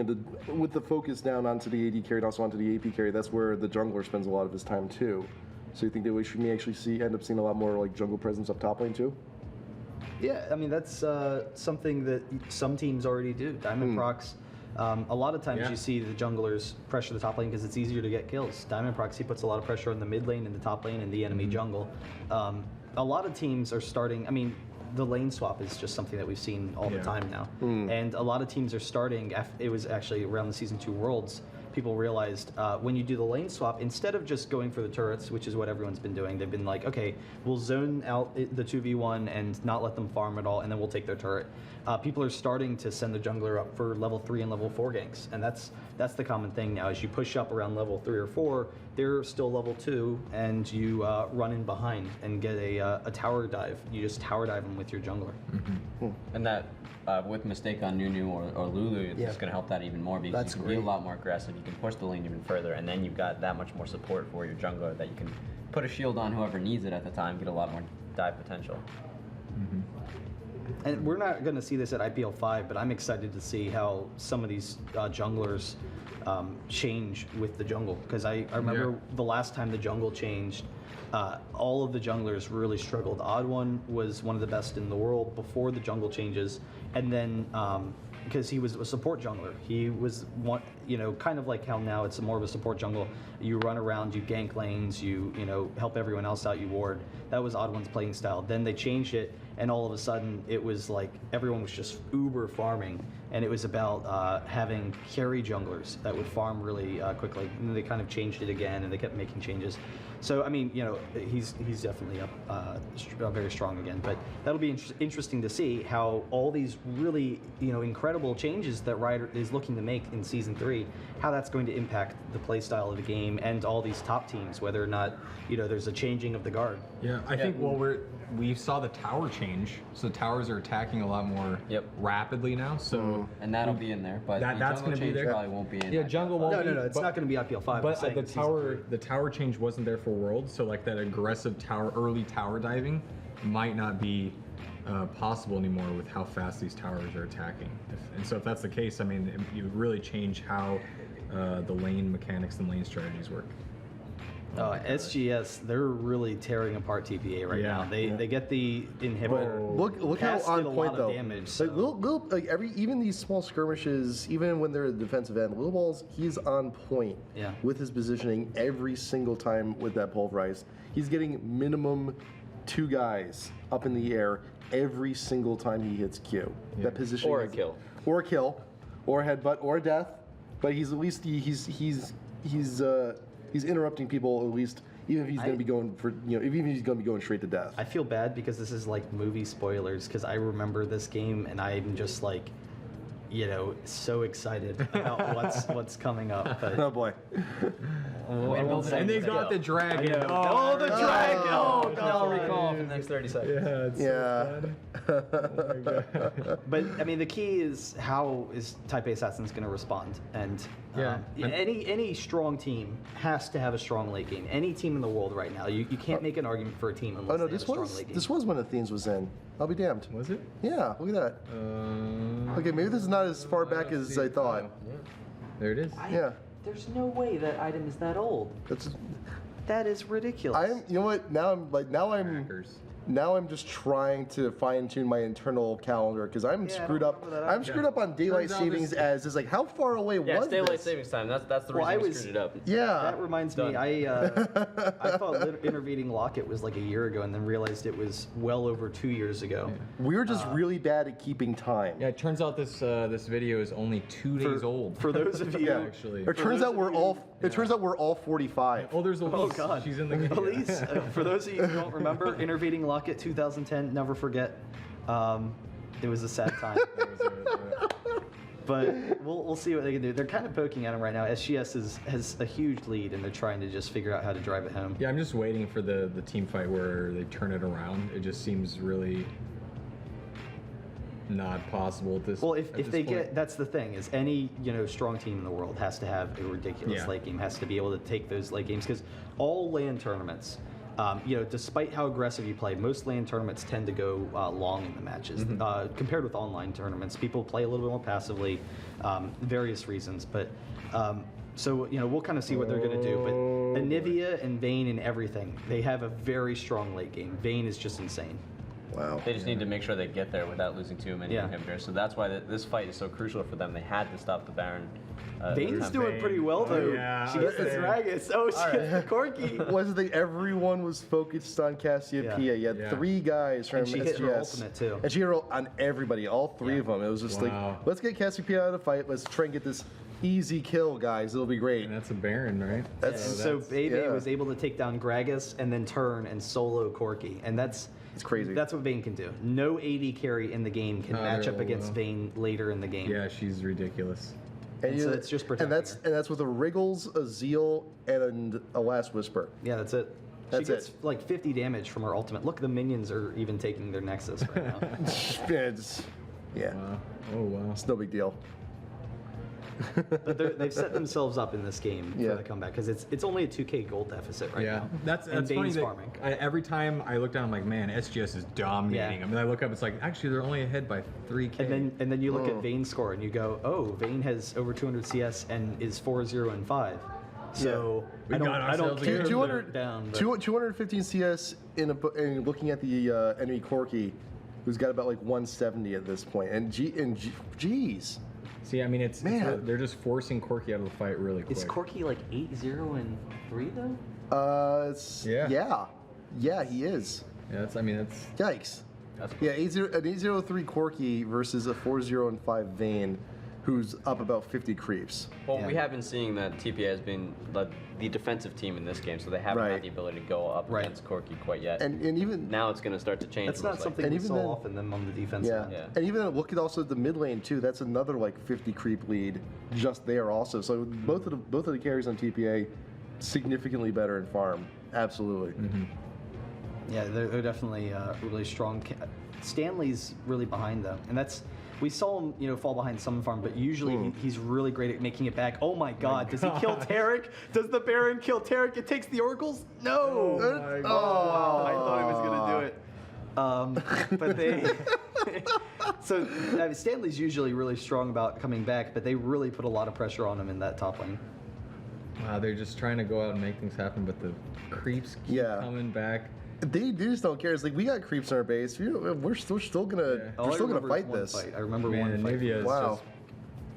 B: with the focus down onto the AD carry and also onto the AP carry, that's where the jungler spends a lot of his time too. So you think that we should may actually end up seeing a lot more like jungle presence up top lane too?
A: Yeah, I mean that's something that some teams already do. Diamond Prox, a lot of times
D: Yeah.
A: you see the junglers pressure the top lane because it's easier to get kills. Diamond Prox, he puts a lot of pressure on the mid lane and the top lane and the enemy jungle. A lot of teams are starting. I mean, the lane swap is just something that we've seen all the
D: Yeah.
A: time now, and a lot of teams are starting. It was actually around the Season 2 Worlds. People realized when you do the lane swap, instead of just going for the turrets, which is what everyone's been doing, they've been like, okay, we'll zone out the 2v1 and not let them farm at all, and then we'll take their turret. People are starting to send the jungler up for level 3 and level 4 ganks, and that's the common thing now. As you push up around level 3 or 4, they're still level 2, and you run in behind and get a tower dive. You just tower dive them with your jungler.
C: And that, with mistake on Nunu or Lulu, it's
A: Yeah.
C: just going to help that even more because
A: That's
C: you can be a
A: great.
C: lot more aggressive. You can push the lane even further, and then you've got that much more support for your jungler that you can put a shield on whoever needs it at the time, get a lot more dive potential.
A: And we're not going to see this at IPL 5, but I'm excited to see how some of these junglers change with the jungle. Because I remember the last time the jungle changed, all of the junglers really struggled. Odd One was one of the best in the world before the jungle changes, and then because he was a support jungler, he was one, kind of like how now it's more of a support jungle. You run around, you gank lanes, you help everyone else out, you ward. That was Odd One's playing style. Then they changed it, and all of a sudden it was like everyone was just uber farming, and it was about having carry junglers that would farm really quickly. And then they kind of changed it again, and they kept making changes. So I mean, he's definitely up very strong again. But that'll be interesting to see how all these really incredible changes that Riot is looking to make in Season 3, how that's going to impact the play style of the game and all these top teams, whether or not there's a changing of the guard.
D: Yeah, I think we saw the tower change, so towers are attacking a lot more rapidly now. So
C: And that'll be in there, but
D: that's
C: going to
D: be there.
C: Probably won't be in.
D: Yeah, jungle won't.
A: No, it's not going to be IPL 5.
D: But the tower change wasn't there for Worlds, so like that aggressive early tower diving might not be possible anymore with how fast these towers are attacking. And so if that's the case, I mean, you would really change how the lane mechanics and lane strategies work.
A: SGS, they're really tearing apart TPA right now. They get the inhibitor.
B: Look how on point though.
A: Damage,
B: like little even these small skirmishes, even when they're at the defensive end, Little Balls, he's on point with his positioning every single time with that pulverize. He's getting minimum 2 guys up in the air every single time he hits Q. That positioning
C: Or a kill.
B: Or a kill, or a headbutt, or a death. But he's at least he's interrupting people at least, even if he's going to be going for even if he's going to be going straight to death.
A: I feel bad because this is like movie spoilers because I remember this game and I'm just like, so excited about what's coming up. But
B: Oh boy.
D: And they got the dragon.
A: Oh, the dragon! Oh,
C: I'll
A: God.
C: recall for the next 30 seconds.
D: Yeah, it's
B: Yeah.
D: so bad. Oh my God.
A: But I mean, the key is how is Taipei Assassins going to respond? And any strong team has to have a strong late game. Any team in the world right now, you can't make an argument for a team unless they have a strong late game.
B: This was when Athenes was in. I'll be damned.
D: Was it?
B: Yeah, look at that. Okay, maybe this is not as far back as I thought.
D: There it is.
B: Yeah,
A: There's no way that item is that old.
B: that's.
A: That is ridiculous.
B: You know what? Now I'm just trying to fine tune my internal calendar because I'm
A: Yeah, I
B: screwed
A: don't
B: up.
A: remember that
B: I'm screwed up on daylight
D: Turns out
B: savings
D: this-
B: as is like how far away
C: Yeah,
B: was
C: it's daylight
B: this?
C: savings time. That's the
A: Well,
C: reason
A: I
C: we
A: was-
C: screwed it up.
B: Yeah.
A: That reminds me, I thought intervening locket was like a year ago, and then realized it was well over 2 years ago.
B: We were just really bad at keeping time.
D: Yeah, it turns out this video is only 2 days old.
A: For those of you,
D: actually.
B: It turns out we're all. It turns out we're all 45.
D: Oh, there's Elise.
A: Oh God,
D: She's in the game.
A: Elise. For those of you who don't remember, intervening locket 2010. Never forget. It was a sad time. But we'll see what they can do. They're kind of poking at him right now. SGS has a huge lead, and they're trying to just figure out how to drive it home.
D: Yeah, I'm just waiting for the team fight where they turn it around. It just seems really not possible at this.
A: Well,
D: at
A: if
D: this
A: they
D: point.
A: get, that's the thing, is any strong team in the world has to have a ridiculous late game, has to be able to take those late games, because all LAN tournaments, despite how aggressive you play, most LAN tournaments tend to go long in the matches. Compared with online tournaments, people play a little bit more passively, various reasons. But so we'll kind of see what they're going to do. But Anivia and Vayne and everything, they have a very strong late game. Vayne is just insane.
B: Wow.
C: They just need to make sure they get there without losing too many inhibitors. So that's why this fight is so crucial for them. They had to stop the Baron.
A: Vayne's doing pretty well though.
D: Yeah,
A: She gets the Dragus. Oh, she gets the Corki.
B: Was the everyone was focused on Cassiopeia. You had 3 guys from
A: And she hit her
B: SGS.
A: ultimate, too.
B: And she hit her on everybody, all 3 of them. It was just like, let's get Cassiopeia out of the fight. Let's try and get this easy kill, guys. It'll be great.
D: And that's a Baron, right?
A: So Bebe was able to take down Gragas and then turn and solo Corki, and it's
B: crazy.
A: That's what Vayne can do. No AD carry in the game can match up against Vayne later in the game.
D: Yeah, she's ridiculous.
B: And
A: so it's just protecting
B: and that's with a Wriggles, a Zeal, and a Last Whisper.
A: Yeah, that's it. She gets like 50 damage from her ultimate. Look, the minions are even taking their Nexus right now.
B: Yeah.
D: Oh wow.
B: It's no big deal.
A: But they've set themselves up in this game for the comeback, because it's only a 2K gold deficit right now.
D: That's
A: and
D: funny.
A: Vayne's farming.
D: Every time I look down, I'm like, man, SGS is dominating.
A: Yeah.
D: I mean, I look up, it's like, actually, they're only ahead by 3K.
A: And then you look at Vayne's score and you go, oh, Vayne has over 200 CS and is 4-0-5. So
D: We got
A: I don't
D: ourselves a
A: care
D: good
A: if
B: 200
A: they're down. But
B: 215 CS and looking at the enemy Corki, who's got about like 170 at this point. And geez.
D: See, I mean,
B: Man.
D: they're just forcing Corki out of the fight really quick.
A: is Corki like 8-0-3 though?
B: Yeah, he is.
D: Yeah, that's.
B: Yikes. Yeah, 803 Corki versus a 4-0-5 Vayne, who's up about 50 creeps.
C: Well, we have been seeing that TPA has been the defensive team in this game, so they haven't had the ability to go up against Corki quite yet.
B: And even
C: now it's going to start to change.
A: That's not something we saw often them on the defense end.
B: And even look at also the mid lane too. That's another like 50 creep lead just there also. So both of the carries on TPA significantly better in farm. Absolutely.
A: Yeah, they're definitely really strong. Stanley's really behind though, and we saw him, fall behind some farm, but usually he's really great at making it back. Oh my God, does he kill Tarek? Does the Baron kill Tarek? It takes the oracles? No.
D: Oh, my
A: Wow, I thought he was gonna do it. But they. So Stanley's usually really strong about coming back, but they really put a lot of pressure on him in that top lane.
D: Wow, they're just trying to go out and make things happen, but the creeps keep coming back.
B: They just don't care. It's like we got creeps in our base. We're still gonna fight this.
A: I remember
D: Man,
A: one fight.
D: Nivea is just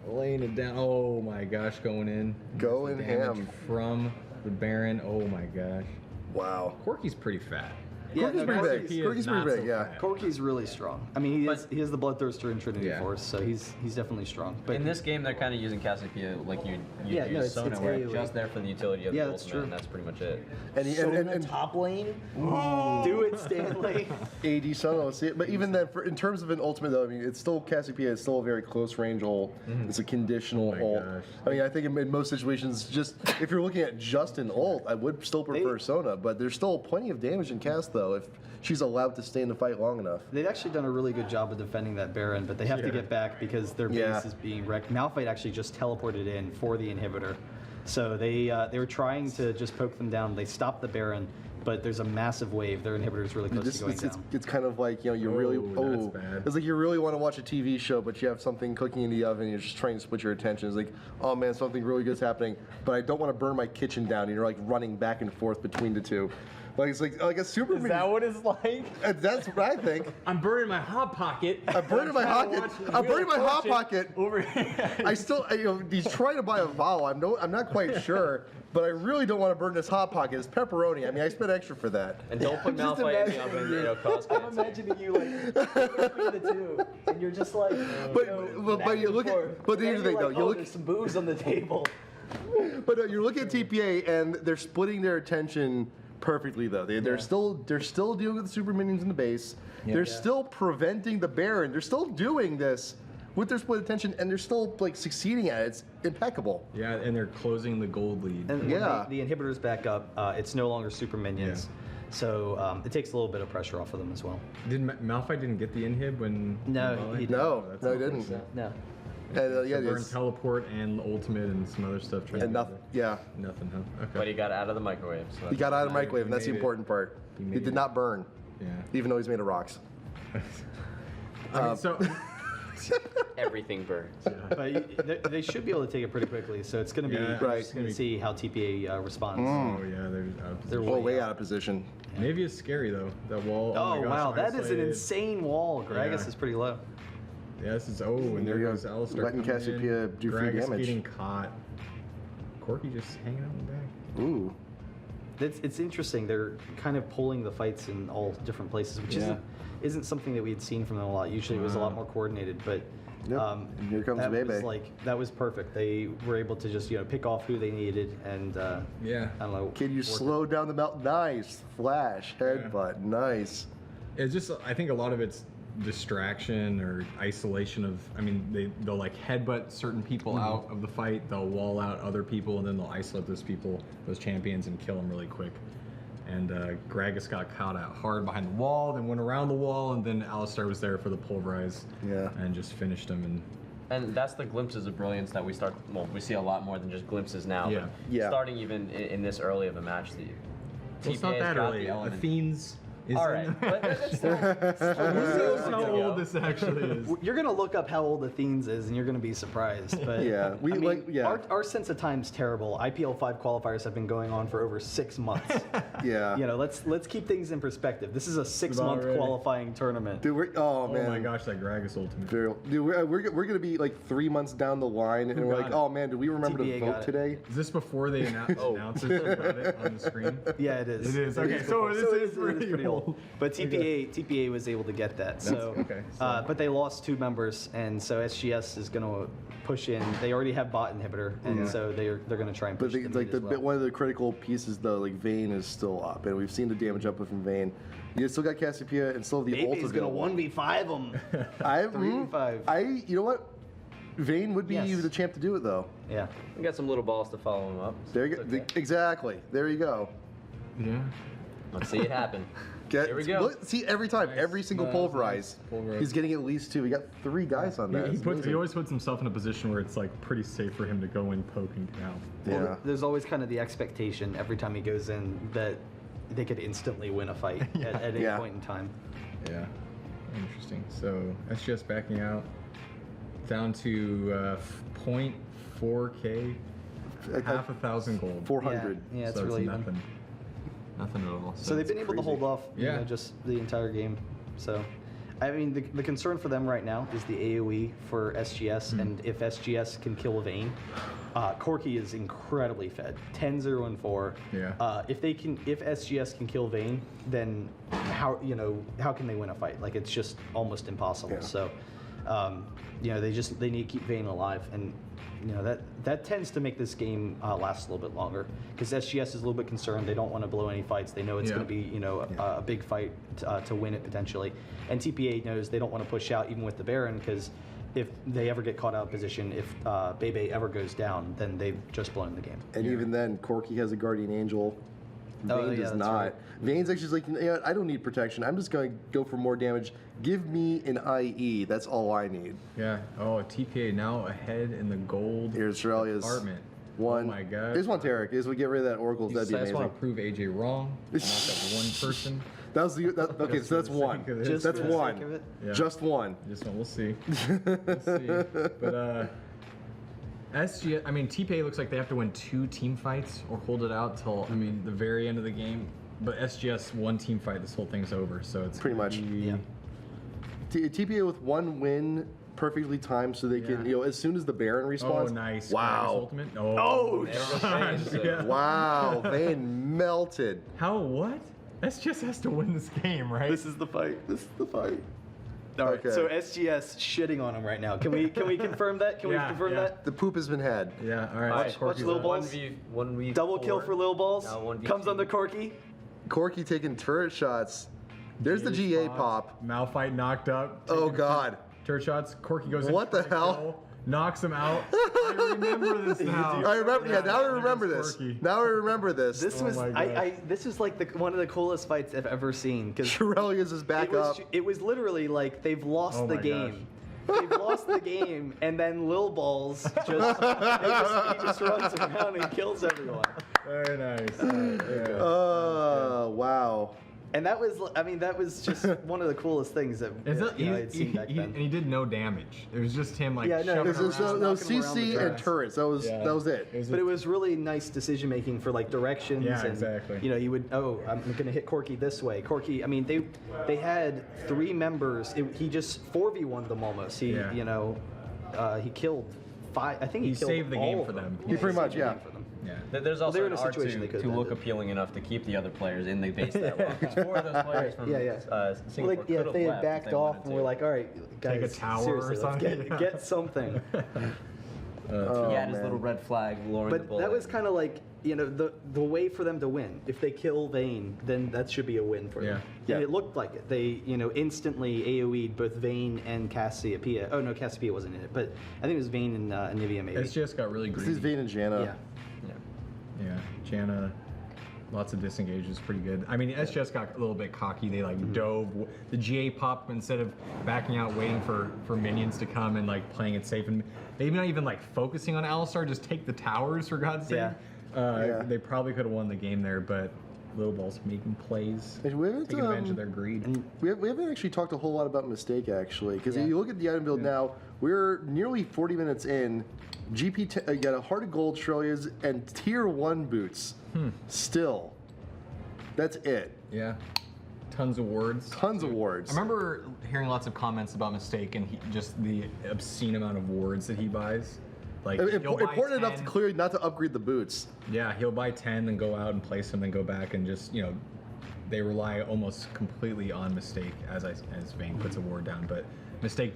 D: laying it down. Oh my gosh, going in.
B: Going
D: Damage
B: ham.
D: from the Baron. Oh my gosh.
B: Wow.
D: Corki's pretty fat.
A: Yeah,
B: Corki's pretty big. Corki's pretty big. Yeah.
A: Corki's really strong. I mean, he is the Bloodthirster in Trinity Force, so he's definitely strong. But
C: in this game, they're kind of using Cassiopeia like you
A: no,
C: use Sona, where it's
A: AoE.
C: just there for the utility of the
A: that's
C: ultimate,
A: true.
C: and that's pretty much it.
B: And
A: top lane? Do it, Stanley.
B: AD Solo. See, but even then, in terms of an ultimate, though, I mean, it's still Cassiopeia is still a very close range ult. It's a conditional ult.
D: Gosh.
B: I mean, I think in most situations, just if you're looking at just an ult, I would still prefer Sona. But there's still plenty of damage in cast, though, if she's allowed to stay in the fight long enough.
A: They've actually done a really good job of defending that Baron, but they have to get back because their base is being wrecked. Malphite actually just teleported in for the inhibitor. So they were trying to just poke them down. They stopped the Baron, but there's a massive wave. Their inhibitor is really close to going down.
B: It's kind of like, you
D: that's bad.
B: it's like you really want to watch a TV show, but you have something cooking in the oven, you're just trying to split your attention. It's like, oh man, something really good's happening, but I don't want to burn my kitchen down, and you're like running back and forth between the two. Like it's like a super.
C: Is that what it's like?
B: That's what I think.
D: I'm burning my hot pocket.
B: I'm burning my hot pocket.
D: Over here.
B: I still, he's trying to buy a vowel. I'm not quite sure, but I really don't want to burn this hot pocket. It's pepperoni. I mean, I spent extra for that.
C: And don't put Malphite in the oven, cause
A: I'm
C: cancer.
A: imagining you like between the two, and you're just like.
B: But you look at. But here's the thing, though. You look.
A: There's some booze on the table.
B: But you're looking at TPA, and they're splitting their attention perfectly, though. They're still dealing with the super minions in the base. They're still preventing the Baron. They're still doing this with their split attention, and they're still like succeeding at it. It's impeccable.
D: Yeah, and they're closing the gold lead.
A: And
B: Yeah.
A: when the inhibitor's back up, it's no longer super minions.
D: Yeah.
A: So it takes a little bit of pressure off of them as well.
D: Did Malphite didn't get the inhib when?
A: No,
D: when
A: he
D: Malphite-
B: No,
D: that's
B: no, he
D: not-
B: didn't.
A: No.
B: And
D: So burn
B: it's-
D: teleport and ultimate and some other stuff. tried
B: and
D: to-
B: nothing. Yeah,
D: Nothing, huh? Okay.
C: But he got out of the microwave. So
B: he got out of the
D: He
B: microwave, and that's the
D: made it.
B: important part.
D: He
B: He
D: made
B: did
D: it.
B: not burn,
D: Yeah.
B: even though he's made of rocks.
D: I mean, so
C: everything burns.
A: But they should be able to take it pretty quickly. So it's going to be
D: Yeah,
B: right.
A: interesting to see how TPA responds.
D: oh yeah,
A: They're
B: Oh, way
A: out.
B: out of position.
D: Navy is scary though. That wall.
A: Oh,
D: my gosh,
A: wow, that is an
D: isolated.
A: insane wall. Gragas
D: Yeah.
A: is pretty low.
D: Yeah, this is and there
B: There
D: goes
B: goes
D: Alistar.
B: letting
D: coming in.
B: Cassiopeia do free
D: Gragas
B: damage.
D: getting caught. Corky just hanging out in the back.
B: Ooh.
A: It's interesting. They're kind of pulling the fights in all different places, which
D: Yeah.
A: isn't something that we had seen from them a lot. Usually it was a lot more coordinated, but
B: Yep. And here comes
A: that
B: Bebe.
A: was that was perfect. They were able to just pick off who they needed and
D: Yeah.
A: I don't know.
B: Can you
A: work
B: slow down the melt? Nice. Flash. Headbutt. Nice.
D: It's just I think a lot of it's distraction or isolation of. I mean, they'll like headbutt certain people out of the fight. They'll wall out other people, and then they'll isolate those people, those champions, and kill them really quick. And Gragas got caught out hard behind the wall, then went around the wall, and then Alistar was there for the pulverize.
B: Yeah.
D: And just finished him.
C: And that's the glimpses of brilliance that we start. Well, we see a lot more than just glimpses now.
D: Yeah.
C: But
B: Yeah.
C: starting even in this early of a match,
D: Well, it's not that early. Athene's is
C: All
D: in
C: right,
D: there.
C: but it's still,
D: Who knows how
C: ago.
D: old this actually is?
A: You're gonna look up how old Athenes is, and you're gonna be surprised. But
B: Yeah, we
A: I mean,
B: like- yeah.
A: Our sense of time's terrible. IPL5 qualifiers have been going on for over 6 months.
B: Yeah.
A: Let's keep things in perspective. This is a 6-month
D: already.
A: qualifying tournament.
B: Dude,
D: Oh
B: man.
D: my gosh, that Gragas ultimate.
B: Dude, we're gonna be like 3 months down the line, and we're
D: got
B: like,
D: it?
B: oh man, did we remember
A: TBA
B: to
A: got
B: vote
A: it.
B: today?
D: Is this before they announce it on the screen?
A: Yeah, it is.
D: It is. Okay, so
A: It
D: this is
A: it is
D: pretty old.
A: But TPA was able to get that. So,
D: okay,
A: but they lost 2 members, and so SGS is going to push in. They already have bot inhibitor, and so they're going to try and
B: But
A: push them
B: like
A: as well.
B: one of the critical pieces though, like Vayne is still up, and we've seen the damage up from Vayne. You still got Cassiopeia and still have the ult
A: Baby's going
B: available.
A: to 1v5 them.
B: I
A: 3v5.
B: you know what? Vayne would be
A: Yes.
B: the champ to do it though.
A: Yeah.
C: we got some little balls to follow him up. so
B: There you
C: it's
B: go.
C: okay.
B: Exactly. There you go.
D: Yeah.
C: Let's see it happen.
B: Here
C: we go.
B: Look, see every time,
D: Nice.
B: every single
D: No, that was
B: pulverize,
D: nice. Pulverize.
B: he's getting at least 2. We got 3 guys on that.
D: He
B: It's
D: he
B: amazing.
D: always puts himself in a position where it's like pretty safe for him to go in, poke, and get out.
A: Well,
B: Yeah.
A: there's always kind of the expectation every time he goes in that they could instantly win a fight at any
B: Yeah.
A: point in time.
D: Yeah. Interesting. So SGS backing out down to 0.4k, half a thousand gold.
B: 400.
A: Yeah, it's
D: so
A: really
D: it's nothing. Nothing at all.
A: So they've
D: it's
A: been able to
D: crazy.
A: hold off,
D: Yeah.
A: just the entire game. So, I mean, the concern for them right now is the AOE for SGS, and if SGS can kill Vayne, Corky is incredibly fed. 10-0 and 4.
D: Yeah.
A: If SGS can kill Vayne, then how can they win a fight? Like, it's just almost impossible.
B: Yeah.
A: So, they need to keep Vayne alive, and that tends to make this game last a little bit longer because SGS is a little bit concerned. They don't want to blow any fights. They know it's
D: Yeah.
A: going to be a big fight to win it potentially, and TPA knows they don't want to push out even with the Baron because if they ever get caught out of position, if Bebe ever goes down, then they've just blown the game.
B: And even then, Corky has a guardian angel. Vayne
A: Oh, yeah,
B: does
A: that's
B: not.
A: right.
B: Vayne's actually like, I don't need protection. I'm just going to go for more damage. Give me an IE. That's all I need.
D: Yeah. Oh, TPA now ahead in the gold
B: Here's Australia's
D: department.
B: one.
D: Oh my god.
B: Here's one, Tarek. Is we get rid of that Oracles. That'd be
D: I just
B: amazing.
D: want to prove AJ wrong. Not that one person.
B: That was okay. So that's
D: for the
B: one.
D: sake of it.
A: Just
B: That's
A: for the
B: one.
A: sake of it?
D: Yeah.
B: Just one.
D: Just one. We'll see. We'll see. But SGS. I mean, TPA looks like they have to win 2 team fights or hold it out till the very end of the game. But SGS 1 team fight, this whole thing's over. So it's
B: Pretty much.
A: Yeah.
B: TPA with 1 win, perfectly timed, so they can
D: Yeah.
B: as soon as the Baron
D: Oh,
B: respawns.
D: nice. Gragas
B: Wow.
D: Ultimate. Oh,
C: There goes
D: gosh,
C: Vayne, so-
D: yeah.
B: Wow. Vayne melted.
D: How? What? SGS has to win this game, right?
A: This is the fight. This is the fight. All right.
B: Okay.
A: So SGS shitting on him right now. Can we confirm that? Can
D: Yeah,
A: we confirm
D: yeah.
A: that?
B: The poop has been had.
D: Yeah. All right.
A: Watch
D: Corky's
A: Lil
D: up.
A: Balls.
C: 1v
A: Double kill for Lil Balls.
C: Now 1v2.
A: Comes on the Corky.
B: Corky taking turret shots. There's the GA
D: Spot.
B: pop.
D: Malphite knocked up.
B: Oh
D: taking
B: God.
D: turret shots. Corky goes in.
B: What the
D: for the
B: hell?
D: kill, knocks him out. I remember this now.
B: I remember. Yeah, now I remember this.
D: Corky.
B: Now I remember this.
A: This was
D: my gosh.
A: this is like one of the coolest fights I've ever seen because
B: Shirelius is back up.
A: it was literally like they've lost
D: Oh
A: the
D: my
A: game. They've lost the game, and then Lil Balls he just runs around and kills everyone.
D: Very nice. Yeah.
B: Oh, wow.
A: And that was just one of the coolest things that I had seen back then.
D: And he did no damage. It was just him like
A: Yeah, no,
D: shoving
B: This is
D: around.
B: no
A: knocking him around the
B: CC and
A: grass.
B: turrets. That was it.
A: But it was really nice decision making for like directions.
D: Yeah,
A: and,
D: exactly.
A: You know, you would I'm gonna hit Corky this way. Corky. I mean, they had 3 members. He just 4v1 them almost. He
D: Yeah.
A: you know, he killed 5. I think he killed
D: saved the
A: all
D: game
A: of
D: for them.
A: Yeah,
B: pretty much,
A: saved the
B: yeah.
A: game for them.
D: Yeah.
C: There's
A: Well,
C: also
A: they're in
C: an
A: a
C: art
A: situation they
C: to
A: could've
C: look
A: ended.
C: appealing enough to keep the other players in the base that long. Because 4 of those players from
A: Yeah.
C: Singapore
A: Like, yeah, if
C: could've
A: they had
C: left
A: backed
C: if they
A: off
C: wanted
A: and
C: to.
A: we're like, all right, guys,
D: Take a tower or
A: seriously,
D: something.
A: let's get something.
C: He had his
B: man.
C: little red flag lowering the
A: But
C: bullet.
A: that was kind of like, you know, the way for them to win. If they kill Vayne, then that should be a win for them.
B: Yeah.
A: And it looked like it. They, you know, instantly AoE'd both Vayne and Cassiopeia. Oh, no, Cassiopeia wasn't in it, but I think it was Vayne and Nivea maybe.
D: SGS got really
B: This
D: greedy.
B: is Vayne and Janna.
A: Yeah.
D: Yeah, Janna, lots of disengages, pretty good. I mean, SGS got a little bit cocky. They like dove the GA pop instead of backing out, waiting for minions to come and like playing it safe, and maybe not even like focusing on Alistar. Just take the towers for God's sake.
A: Yeah.
D: They probably could have won the game there, but Little Balls making plays,
B: And we haven't,
D: taking advantage of their greed.
B: We haven't actually talked a whole lot about Mistake, actually, because
A: Yeah.
B: if you look at the item build now, we're nearly 40 minutes in. GP got a Heart of Gold Shirelias and Tier 1 boots. Still. That's it.
D: Yeah, tons of words.
B: Tons of wards.
D: I remember hearing lots of comments about Mistake and just the obscene amount of wards that he buys. Like he'll buy
B: Important enough to
D: 10.
B: clearly not to upgrade the boots.
D: Yeah, he'll buy 10, then go out and place them, then go back and just, you know, they rely almost completely on Mistake as Vayne puts a ward down. But Mistake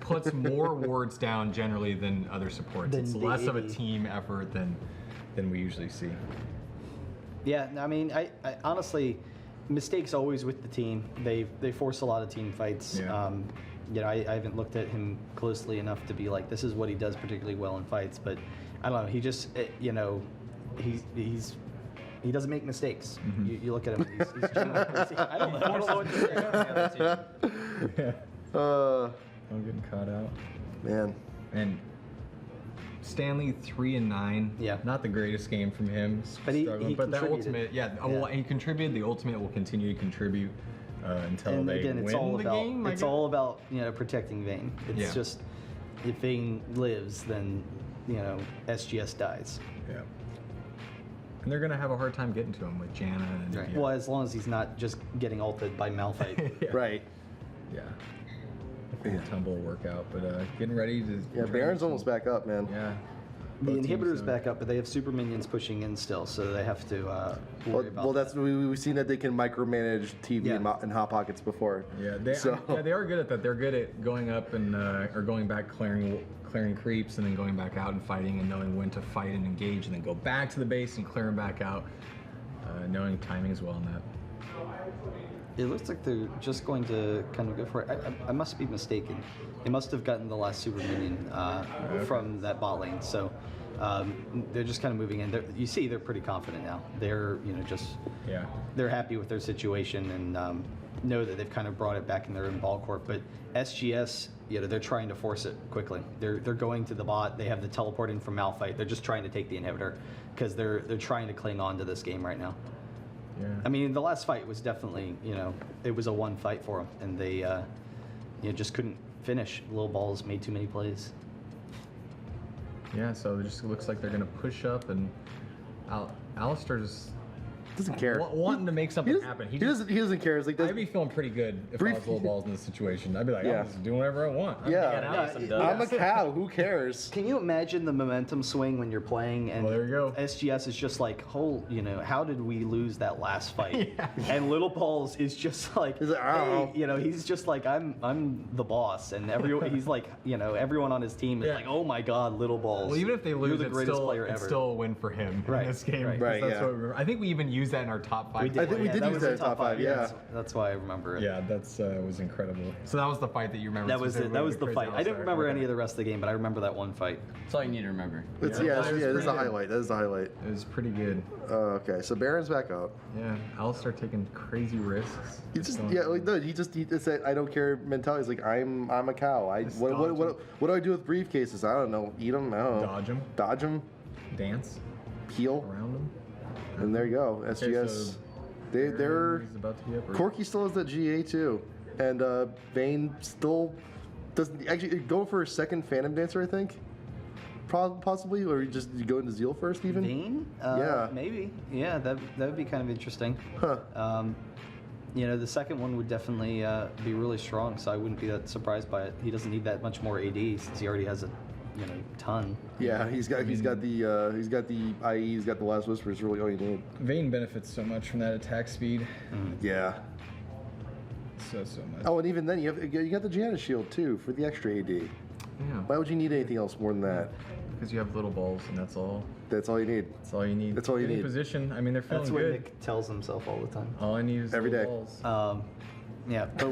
D: puts more wards down generally than other supports.
A: Than
D: It's
A: the
D: less of a
A: AD.
D: team effort than we usually see.
A: Yeah, I mean, I honestly, Mistake's always with the team. They force a lot of team fights.
D: Yeah.
A: You know, I haven't looked at him closely enough to be like, this is what he does particularly well in fights. But I don't know. He just, you know, he doesn't make mistakes. You look at him. He's genuinely crazy. I don't know what to say.
D: I'm getting caught out.
B: Man.
D: And Stanley 3-9.
A: Yeah.
D: Not the greatest game from him.
A: But he
D: but that
A: contributed.
D: ultimate, well, he contributed. The ultimate will continue to contribute until
A: And
D: they
A: again,
D: win
A: it's all
D: the
A: about
D: game. I
A: it's
D: guess.
A: all about, you know, protecting Vayne. It's
D: Yeah.
A: just if Vayne lives, then, you know, SGS dies.
D: Yeah. And they're gonna have a hard time getting to him with Janna and
A: Right.
D: yeah.
A: Well, as long as he's not just getting ulted by Malphite.
D: Yeah.
B: Right.
D: Yeah. I think the tumble will work out, but getting ready to.
B: Yeah, Baron's almost back up, man.
D: Yeah.
A: The
D: Both teams
A: inhibitor's
D: do.
A: back up, but they have super minions pushing in still, so they have to worry about
B: Well, that's we've seen that they can micromanage TV
A: Yeah.
B: and hot pockets before.
D: Yeah, they are good at that. They're good at going up and or going back, clearing creeps, and then going back out and fighting, and knowing when to fight and engage, and then go back to the base and clear them back out. Knowing timing as well on that.
A: It looks like they're just going to kind of go for it. I must be mistaken. They must have gotten the last super minion from that bot lane, so they're just kind of moving in. You see, they're pretty confident now. They're, you know, just
D: Yeah.
A: they're happy with their situation and know that they've kind of brought it back in their own ball court. But SGS, you know, they're trying to force it quickly. They're going to the bot. They have the teleport in from Malphite. They're just trying to take the inhibitor because they're trying to cling on to this game right now.
D: Yeah.
A: I mean, the last fight was definitely, you know, it was a one fight for them, and they, you know, just couldn't finish. Little Balls made too many plays.
D: Yeah. So it just looks like they're gonna push up, and Alistar's
B: Doesn't care.
D: wanting to make something happen.
B: He doesn't care. It's like
D: I'd be feeling pretty good if I was Little Balls in this situation. I'd be like,
B: Yeah.
D: I'm just doing whatever I want. I'm
B: Yeah.
D: getting out.
C: Some does.
B: I'm a cow. Who cares?
A: Can you imagine the momentum swing when you're playing and
D: Well, there you go.
A: SGS is just like, you know, how did we lose that last fight? And Little Balls is just like,
B: He's like, I don't know.
A: hey, you know, he's just like, I'm the boss, and everyone, he's like, you know, everyone on his team is
D: Yeah.
A: like, oh my God, Little Balls.
D: Well, even if they
A: you're
D: lose,
A: the
D: it's
A: greatest
D: still,
A: player
D: it's
A: ever.
D: still a win for him
A: Right,
D: in this game.
A: right.
D: because
B: Right,
D: that's
B: yeah.
D: what I think we even use that in our top 5?
B: I think we did
A: that
B: use
A: was
B: that
A: the
B: in top five, yeah.
A: That's why I remember it.
D: Yeah, that's was incredible. So that was the fight that you remember.
A: That was it. That was the fight. I didn't remember any of the rest of the game, but I remember that one fight.
C: That's all you need to remember.
B: This is the highlight. That is the highlight.
D: It was pretty good.
B: Okay, so Baron's back up.
D: Yeah, Alistar taking crazy risks.
B: He just it's that I don't care mentality. He's like I'm a cow. What do I do with briefcases? I don't know. Eat them. I don't know. Dodge them.
D: Dance.
B: Heal.
D: Around them.
B: And there you go. SGS.
D: So
B: they're
D: he's about to be up.
B: Corky still has that GA too, and Vayne still doesn't actually go for a second Phantom Dancer. I think. Possibly, or you go into Zeal first, even.
A: Vayne?
B: Yeah.
A: Maybe. Yeah, that would be kind of interesting.
B: Huh.
A: The second one would definitely be really strong, so I wouldn't be that surprised by it. He doesn't need that much more AD since he already has a ton.
B: Yeah, he's got the IE, he's got the Last Whisper. Is really all you need.
D: Vayne benefits so much from that attack speed.
B: Yeah.
D: So much.
B: Oh, and even then you got the Janus shield too for the extra AD.
D: Yeah.
B: Why would you need anything else more than that?
D: Because you have little balls, and that's all.
B: That's all you need.
D: That's all you need.
B: That's all you
D: Any
B: need.
D: Position. I mean, they're feeling
A: That's what
D: good.
A: Nick tells himself all the time.
D: All I need is
B: Every
D: little
B: day.
D: balls.
A: Yeah, but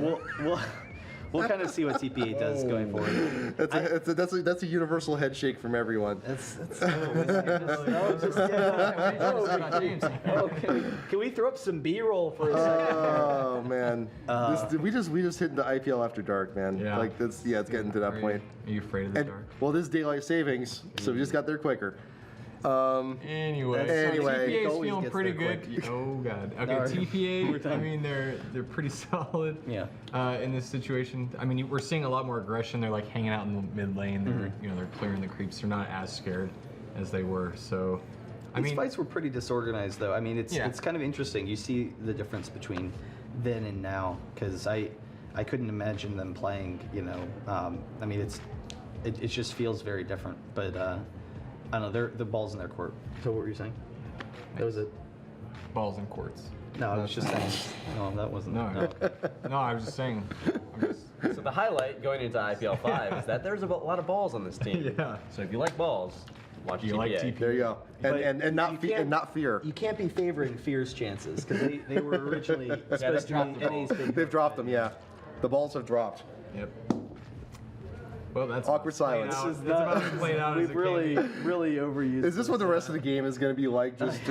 A: we'll kind of see what TPA does going forward.
B: That's a universal head shake from everyone.
A: Can we throw up some B-roll for a second?
B: Oh man, we just hit into IPL After Dark, man.
D: Yeah.
B: Like it's getting to that point.
D: Are you afraid of the
B: And
D: dark?
B: well, this is daylight savings, so we just got there quicker.
D: Anyway,
B: Anyway.
D: TPA is
A: Always
D: feeling
A: gets
D: pretty
A: there
D: good. Oh god. Okay,
A: No,
D: TPA. I mean, they're pretty solid.
A: Yeah.
D: In this situation, I mean, we're seeing a lot more aggression. They're like hanging out in the mid lane. They're they're clearing the creeps. They're not as scared as they were. So,
A: These fights were pretty disorganized, though. I mean, it's kind of interesting. You see the difference between then and now, because I couldn't imagine them playing. I mean, it just feels very different. But I don't know. The ball's in their court. So what were you saying? That was it.
D: balls and courts.
A: No, I was just saying. No, that wasn't.
D: No, I was just saying.
C: So the highlight going into IPL 5 is that there's a lot of balls on this team.
D: Yeah.
C: So if you like balls, watch
D: You
C: TPA.
D: like TPA.
B: There you go. And not fear.
A: You can't be favoring Fear's chances because they were originally supposed to be NA's big.
B: They've dropped them, yeah. The balls have dropped.
D: Yep. Well, that's
B: Awkward silence.
D: It's about to play out as
A: We've
D: a
A: really,
D: game.
A: really overused.
B: Is this what the rest of the game is going to be like? Just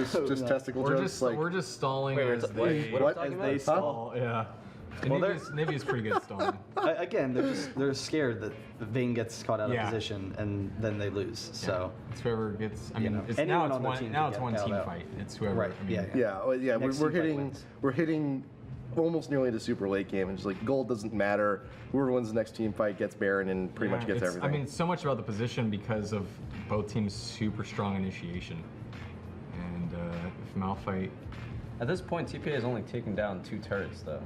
B: testicle jokes?
D: We're just stalling
C: Wait,
D: as
C: what
D: they
C: are we talking
A: as
C: about?
A: they
B: Huh?
A: stall.
D: Yeah.
A: Well,
D: Nivea's pretty good at stalling.
A: Again, they're scared that Vayne gets caught out of
D: Yeah.
A: position and then they lose. So
D: It's whoever gets. I mean,
A: know,
D: it's
A: anyone
D: now
A: on their
D: it's
A: team
D: one. Now
A: can
D: it's
A: get
D: one
A: bailed
D: team
A: out.
D: fight. It's whoever.
A: Right,
D: I mean,
A: yeah.
B: Yeah, well, yeah.
A: Next
B: We're
A: team fight
B: hitting.
A: wins.
B: We're hitting almost nearly the super late game, and just like gold doesn't matter. Whoever wins the next team fight gets Baron and pretty much gets
D: it's-
B: everything.
D: I mean, it's so much about the position because of both teams' super strong initiation. And if Malphite.
C: At this point, TPA has only taken down 2 turrets, though.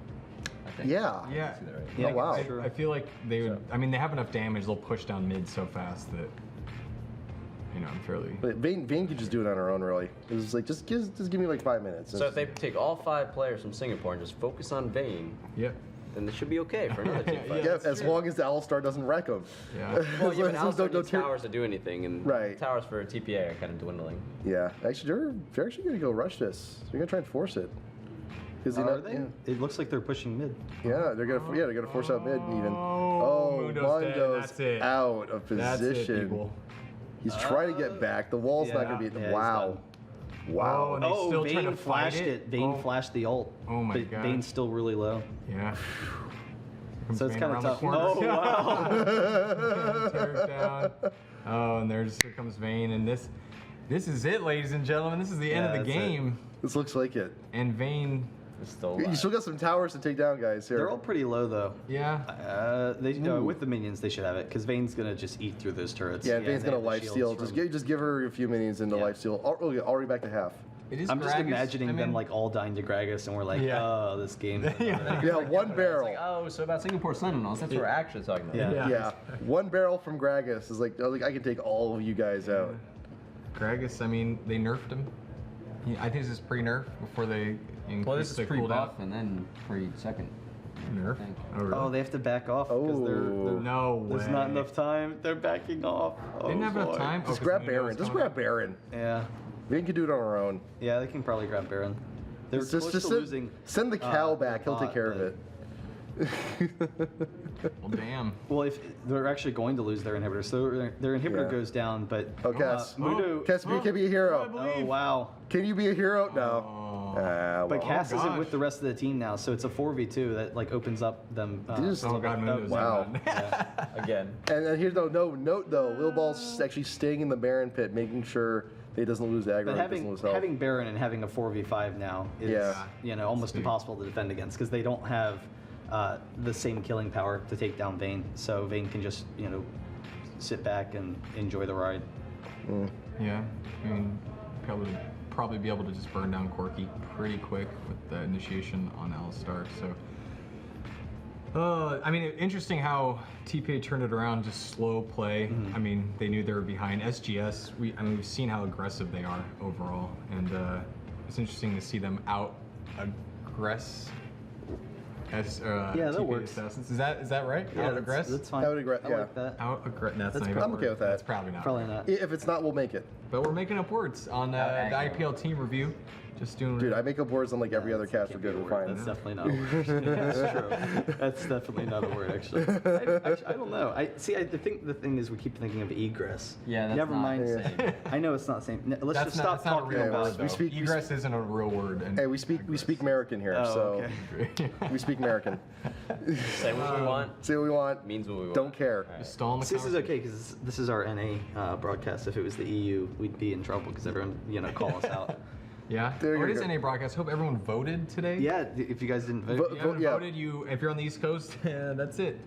C: I think.
B: Yeah.
D: Yeah.
C: See that right?
A: Yeah,
B: Oh, wow.
A: true.
D: I feel like they would. I mean, they have enough damage. They'll push down mid so fast that. I'm fairly.
B: But Vayne could just do it on her own, really. It's like just give me like 5 minutes.
C: So if they take all 5 players from Singapore and just focus on Vayne,
D: Yep.
C: then this should be okay for another team fight.
B: yeah,
D: that's
B: as
D: true.
B: long as the Alistar doesn't wreck them.
D: Yeah.
C: Well, yeah, but
B: As long as
C: Alistar
B: don't
C: needs
B: tear-
C: towers to do anything, and
B: Right.
C: towers for TPA are kind of dwindling.
B: Yeah, actually, they're actually gonna go rush this. They're gonna try and force it. Because
A: are they? It looks like they're pushing mid.
B: Yeah, they're gonna force out mid even.
D: Oh, Mundo's dead.
B: Mundo's
D: That's it.
B: out of
D: That's it,
B: position.
D: people.
B: He's trying to get back. The wall's not gonna be.
A: Yeah, he's
B: Wow.
D: Oh,
B: Wow.
D: and they still trying to
A: Vayne
D: fight
A: flashed it. Vayne
D: Oh.
A: flashed the ult.
D: Oh my
A: but
D: God.
A: Vayne's still really low.
D: Yeah.
A: So it's kind of tough.
D: Oh,
A: Oh wow!
D: Tear it down. Oh, and here comes Vayne, and this is it, ladies and gentlemen. This is the end
A: Yeah,
D: of the
A: that's it.
D: game,
B: This looks like it.
D: and Vayne.
C: It's still
B: You
C: alive.
B: still got some towers to take down, guys. Here.
A: They're all pretty low though.
D: Yeah.
A: With the minions, they should have it because Vayne's gonna just eat through those turrets.
B: yeah, Vayne's
A: they
B: gonna
A: have the
B: life
A: shields
B: steal.
A: from-
B: Just give her a few minions into
A: Yeah.
B: life steal. Already back to half.
D: It is.
A: I'm just
D: Gragas.
A: imagining
D: I
A: them
D: mean,
A: like all dying to Gragas, and we're like,
D: Yeah.
A: oh, this game.
B: Yeah, one barrel.
C: It's like, oh, so about Singapore Sentinels, that's what we're actually talking about.
A: Yeah.
B: Yeah, one barrel from Gragas is like I can take all of you guys out.
D: Gragas. I mean, they nerfed him. I think this is pre-nerf before they increased
C: Well, this is
D: the
C: pre-buff
D: cooldown.
C: and then pre-second.
D: Nerf.
C: I think.
D: Oh, really?
A: Oh, they have to back off because
B: Oh.
D: No
A: there's
D: way.
A: not enough time. They're backing off.
D: They didn't have enough
A: boy.
D: time.
B: Just
D: Oh, 'cause
B: grab
D: Mundo
B: Baron.
D: was
B: Just
D: coming
B: grab Baron.
A: Yeah,
B: Vayne can do it on her own.
A: yeah, they can probably grab Baron. They're close to losing.
B: Send the cow back. He'll
A: bot,
B: take care of it.
D: Well, damn.
A: Well, if they're actually going to lose their inhibitor, so their inhibitor
B: Yeah.
A: goes down. But
B: Oh, Cass.
A: Mundo,
B: Cass, you can be a hero.
A: oh wow.
B: Can you be a hero? No.
A: But
B: Well.
A: Cass isn't
D: gosh.
A: with the rest of the team now, so it's a 4v2 that like opens up them.
B: Just-
D: Oh god, Mundo's
B: wow.
D: done.
C: Again.
B: And here's no note though. Lil Ball's actually staying in the Baron pit, making sure that he doesn't lose aggro,
A: But
B: he doesn't lose health.
A: having Baron and having a 4v5 now is
B: Yeah.
A: almost impossible to defend against because they don't have the same killing power to take down Vayne. So Vayne can just sit back and enjoy the ride.
D: Yeah, I mean, probably be able to just burn down Corki pretty quick with the initiation on Alistar. So, I mean, interesting how TPA turned it around, just slow play. I mean, they knew they were behind. SGS, we've seen how aggressive they are overall, and it's interesting to see them out aggress.
A: Yeah, that
D: TPA
A: works.
D: Assassins. Is that right? Out aggress.
A: That's fine.
B: I would agree,
A: I
B: yeah.
A: like that.
D: Out aggress. That's not
A: I'm
D: even a
B: okay
D: word.
B: with that.
D: That's probably not.
A: Probably not.
B: If it's not, we'll make it.
D: But we're making up words on the IPL team review. Just doing.
B: Dude, I make up words on like every other cast. We're good. We're fine.
A: That's definitely not a word. That's true. That's definitely not a word, actually. I don't know. I think the thing is we keep thinking of egress.
C: Yeah, that's
A: Never
C: not
A: mind.
C: the same.
A: I know it's not the same. Let's
D: That's
A: just
D: not,
A: stop
D: that's not a
A: talking
D: real
A: about
D: word,
A: it.
D: though.
B: We speak-
D: Egress isn't a real word. And
B: Hey, we speak American here,
A: Oh,
B: so
A: okay.
B: we speak American.
C: Say what we want.
B: Say what we want.
C: Means what we want.
B: Don't care.
D: Just stall in the
A: This is
D: conversation.
A: okay because this is our NA broadcast. If it was the EU, we'd be in trouble because everyone call us out.
D: Yeah.
B: There
D: Or
B: you
D: it is
B: go.
D: NA broadcast. Hope everyone voted today.
A: Yeah, if you guys didn't vote,
D: If you haven't
B: Yeah.
D: voted, if you're on the East Coast, that's it.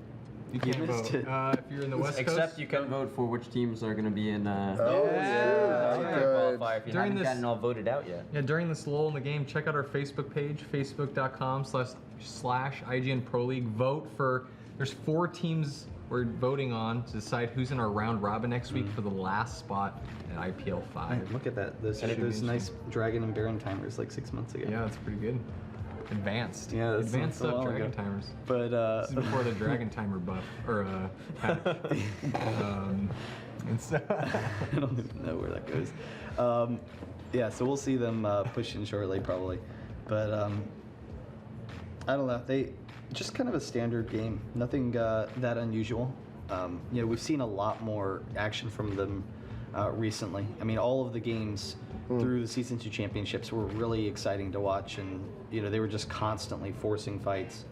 D: You can't
A: missed
D: vote.
A: it.
D: If you're in the West
C: Except
D: Coast,
C: you can vote for which teams are going to be in.
B: Oh, yeah.
C: Qualifier
B: Good.
C: if you
D: During
C: haven't
D: this-
C: gotten all voted out yet.
D: yeah, during this lull in the game, check out our Facebook page, facebook.com/IGN Pro League. Vote for. There's 4 teams we're voting on to decide who's in our round robin next week for the last spot at IPL 5.
A: Man, look at that. Those nice Dragon and Baron timers like 6 months ago.
D: Yeah, that's pretty good. Advanced.
A: Yeah, that's
D: advanced
A: a
D: stuff.
A: while
D: Dragon
A: ago.
D: timers.
A: But
D: This is before the Dragon timer buff or patch. And so,
A: I don't even know where that goes. Yeah, so we'll see them pushing shortly probably. But I don't know. They just kind of a standard game. Nothing that unusual. We've seen a lot more action from them recently. I mean, all of the games through the Season 2 championships were really exciting to watch, and they were just constantly forcing fights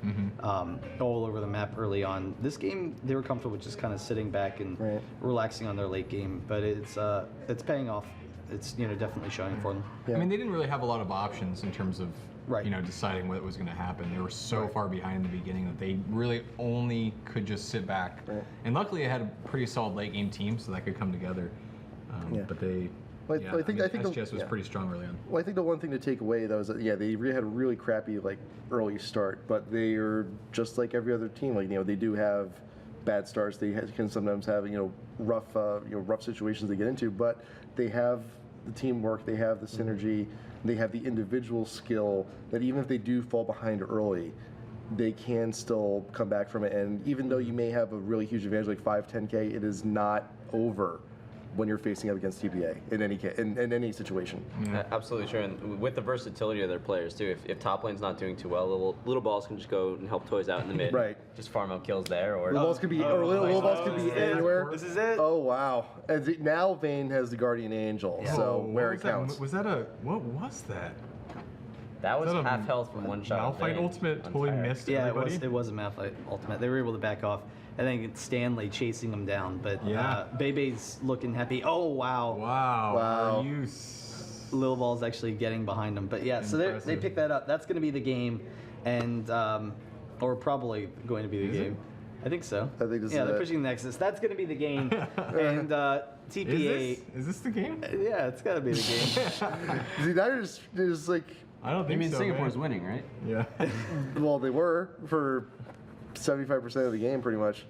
A: all over the map early on. This game, they were comfortable just kind of sitting back and relaxing on their late game, but it's paying off. It's definitely showing for them.
B: Yeah.
D: I mean, they didn't really have a lot of options in terms of
A: Right.
D: deciding what was going to happen. They were so far behind in the beginning that they really only could just sit back.
B: Right.
D: And luckily, they had a pretty solid late game team, so that could come together.
B: Yeah.
D: But they,
B: Well, I think
D: SGS was
B: yeah.
D: pretty strong early on.
B: Well, I think the one thing to take away though is that they really had a really crappy early start, but they are just like every other team. They do have bad starts. They can sometimes have rough situations they get into, but they have the teamwork. They have the synergy. They have the individual skill that even if they do fall behind early, they can still come back from it. And even though you may have a really huge advantage, like 5-10K, it is not over when you're facing up against TPA in any situation.
C: Absolutely true, and with the versatility of their players too. If top lane's not doing too well, little balls can just go and help toys out in the mid.
B: Right.
C: Just farm out kills there, or
B: Little balls could be, little balls could be anywhere.
A: This is it.
B: Oh wow! Now Vayne has the Guardian Angel, so
D: Oh,
B: where
D: what
B: it
D: was that?
B: counts.
D: Was that what was that?
C: that was
D: Is that a
C: half health from one shot.
D: Malphite ultimate totally missed everybody.
A: It was a Malphite ultimate. They were able to back off. I think it's Stanley chasing him down, but
D: Yeah.
A: Bebe's looking happy. Oh wow!
D: Wow.
B: Wow.
D: Are you
A: Lil Ball's actually getting behind him, but yeah. So they
D: Impressive.
A: picked that up. That's going to be the game, and or probably going to be the game. I think so.
B: I think this
A: yeah,
B: is
A: they're
B: it.
A: pushing Nexus. That's going to be the game, and TPA.
D: Is this the game?
A: Yeah, it's got to be the game.
B: See, now you're just like,
D: I don't
C: You
D: think
C: mean
D: so.
C: Singapore's
D: man.
C: winning, right?
D: Yeah.
B: well, they were for 75% of the game, pretty much.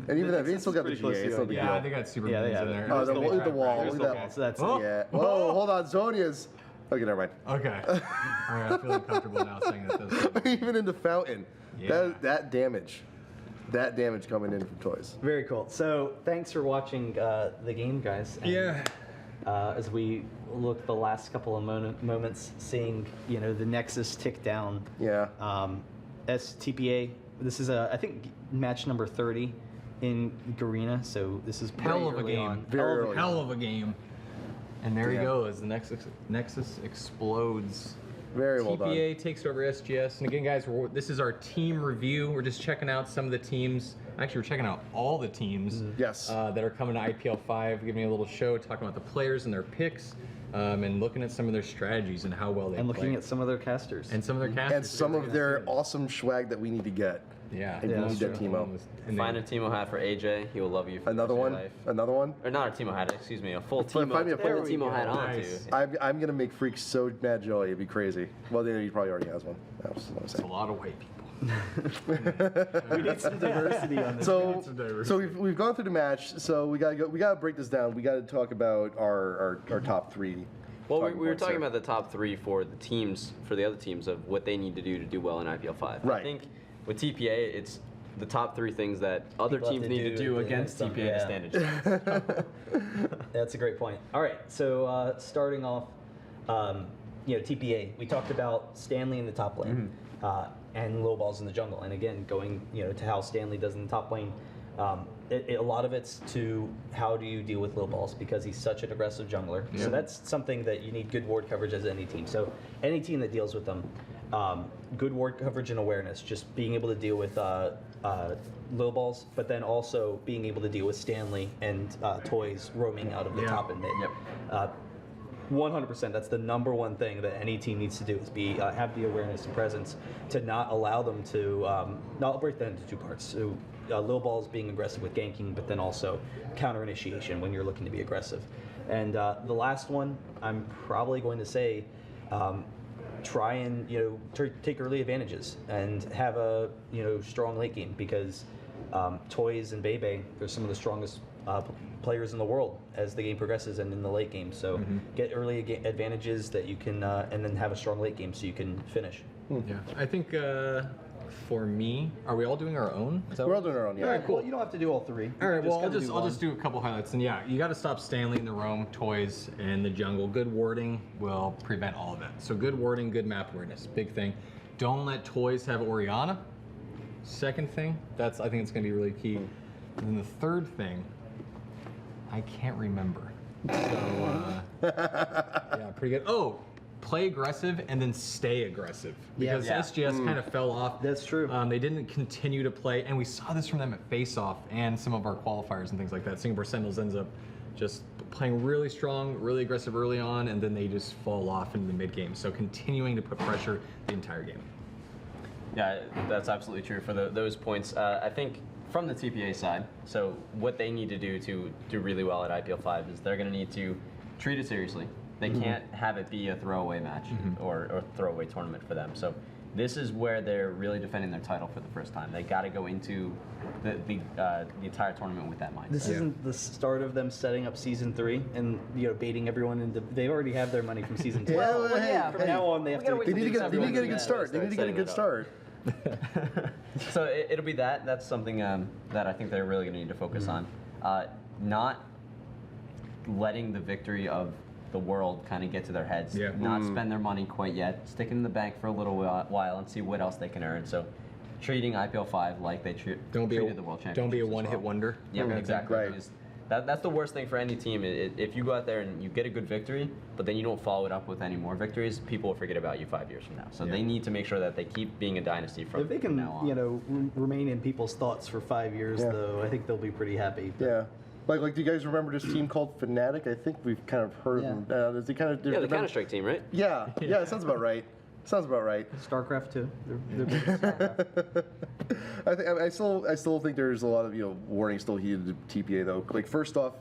B: And even that, they
A: Nexus
B: still
A: is
B: got the
A: pretty close
B: GA.
A: to
B: It's
A: it.
B: not the
D: Yeah,
B: deal.
D: they got super
A: Yeah, they
D: minions
A: have
D: in
A: it.
D: there.
B: Oh,
A: There's
B: the
A: the
B: wall,
A: wall.
B: the wall.
A: There's
B: Look
A: the
B: at
A: wall,
B: that.
A: so that's
D: Oh.
B: Yeah. Whoa, hold on, Zonia's. Okay, never mind.
D: Okay. All right, I'm feeling comfortable now saying that this.
B: Even into Fountain.
D: Yeah.
B: That damage. That damage coming in from toys.
A: Very cool. So thanks for watching the game, guys. And,
D: Yeah.
A: as we look the last couple of moments, seeing the Nexus tick down.
B: Yeah.
A: STPA. This is I think match number 30 in Garena. So this is pretty
D: Hell of a
A: early
D: game.
A: on.
B: Very early.
D: Hell of a game. And there he
B: Yeah.
D: goes. The Nexus explodes.
B: Very well done.
D: TPA takes over SGS. And again, guys, this is our team review. We're just checking out some of the teams. Actually, we're checking out all the teams
B: Yes.
D: that are coming to IPL 5, giving you a little show, talking about the players and their picks, and looking at some of their strategies and how well they
A: And
D: play.
A: looking at some of their casters.
D: And some of their casters.
B: And some of their awesome swag that we need to get.
D: Yeah.
B: And we need that Teemo.
C: Find a Teemo hat for AJ. He will love you for
B: Another
C: the rest
B: one?
C: of your life.
B: Another one?
C: Or not a Teemo hat, excuse me, a full
B: Find
C: Teemo.
B: me a
C: To put
B: full-
C: the Teemo hat on
D: Nice.
C: too.
B: I'm going to make Freak so mad jelly. It'd be crazy. Well, then he probably already has one. I was going to
D: It's
B: say.
D: a lot of white people.
A: We need some diversity on this.
B: So,
D: Some diversity.
B: so we've gone through the match. So we gotta break this down. We gotta talk about our top three.
C: Well, we
B: talking
C: were
B: points
C: talking
B: here.
C: about the top three for the teams, for the other teams, of what they need to do well in IPL 5.
B: Right.
C: I think with TPA, it's the top three things that other
A: People have
C: teams
A: to
C: need to
A: do
C: do
A: against
C: against
A: them,
C: TPA to
A: yeah.
C: stand a chance.
A: That's a great point. All right, so starting off, TPA. We talked about Stanley in the top lane and low balls in the jungle. And again, going to how Stanley does in the top lane, a lot of it's to how do you deal with low balls because he's such an aggressive jungler. So that's something that you need good ward coverage as any team. So any team that deals with them, good ward coverage and awareness, just being able to deal with low balls, but then also being able to deal with Stanley and toys roaming out of the top and mid.
C: Yep.
A: 100%. That's the number one thing that any team needs to do is have the awareness and presence to not allow them to not break that into two parts. So low balls being aggressive with ganking, but then also counter initiation when you're looking to be aggressive. And the last one, I'm probably going to say, try and take early advantages and have a strong late game because Toys and Bebe, they're some of the strongest players in the world as the game progresses and in the late game. So get early advantages that you can, and then have a strong late game so you can finish.
D: Yeah. I think for me, are we all doing our own? Is that
B: We're
D: what-
B: all doing our own. Yeah.
A: All right, cool. You don't have to do all three.
D: All right, well, I'll
A: gotta
D: just
A: do
D: do a couple highlights. And yeah, you got to stop Stanley in the roam, Toys, and the jungle. Good warding will prevent all of that. So good warding, good map awareness, big thing. Don't let Toys have Orianna. Second thing, I think it's going to be really key. And then the third thing, I can't remember. So yeah, pretty good. Oh, play aggressive and then stay aggressive because
A: Yeah.
D: SGS kind of fell off.
A: That's true.
D: They didn't continue to play, and we saw this from them at face-off and some of our qualifiers and things like that. Singapore Sentinels ends up just playing really strong, really aggressive early on, and then they just fall off into the mid-game. So continuing to put pressure the entire game.
C: Yeah, that's absolutely true for those points. I think from the TPA side, so what they need to do to do really well at IPL 5 is they're going to need to treat it seriously. They can't have it be a throwaway match or throwaway tournament for them. So this is where they're really defending their title for the first time. They got to go into the entire tournament with that mindset.
A: This isn't the start of them setting up season 3 and baiting everyone into. They already have their money from season 2.
B: Well, hey,
A: From now on, they have to.
B: They need to get a good start. They need to get a good start.
C: So it'll be that. That's something that I think they're really going to need to focus on. Not letting the victory of the world kind of get to their heads.
D: Yeah.
C: Not spend their money quite yet. Stick it in the bank for a little while and see what else they can earn. So treating IPL 5 like they treated the World Championships.
D: Don't be a
C: as
D: one-hit
C: well.
D: wonder.
C: Yeah, exactly.
B: Right.
C: Because that's the worst thing for any team. If you go out there and you get a good victory, but then you don't follow it up with any more victories, people will forget about you 5 years from now. So they need to make sure that they keep being a dynasty from
A: If they can,
C: now on.
A: remain in people's thoughts for 5 years,
B: Yeah.
A: though, I think they'll be pretty happy.
B: Yeah. Like, do you guys remember this team called Fnatic? I think we've kind of heard of them. Is they kind of
C: Yeah, the Counter-Strike team, right?
B: Yeah, yeah, it sounds about right. Sounds about right.
A: StarCraft too. They're big in StarCraft.
B: I still think there's a lot of warning still heeded to TPA though. Like first off,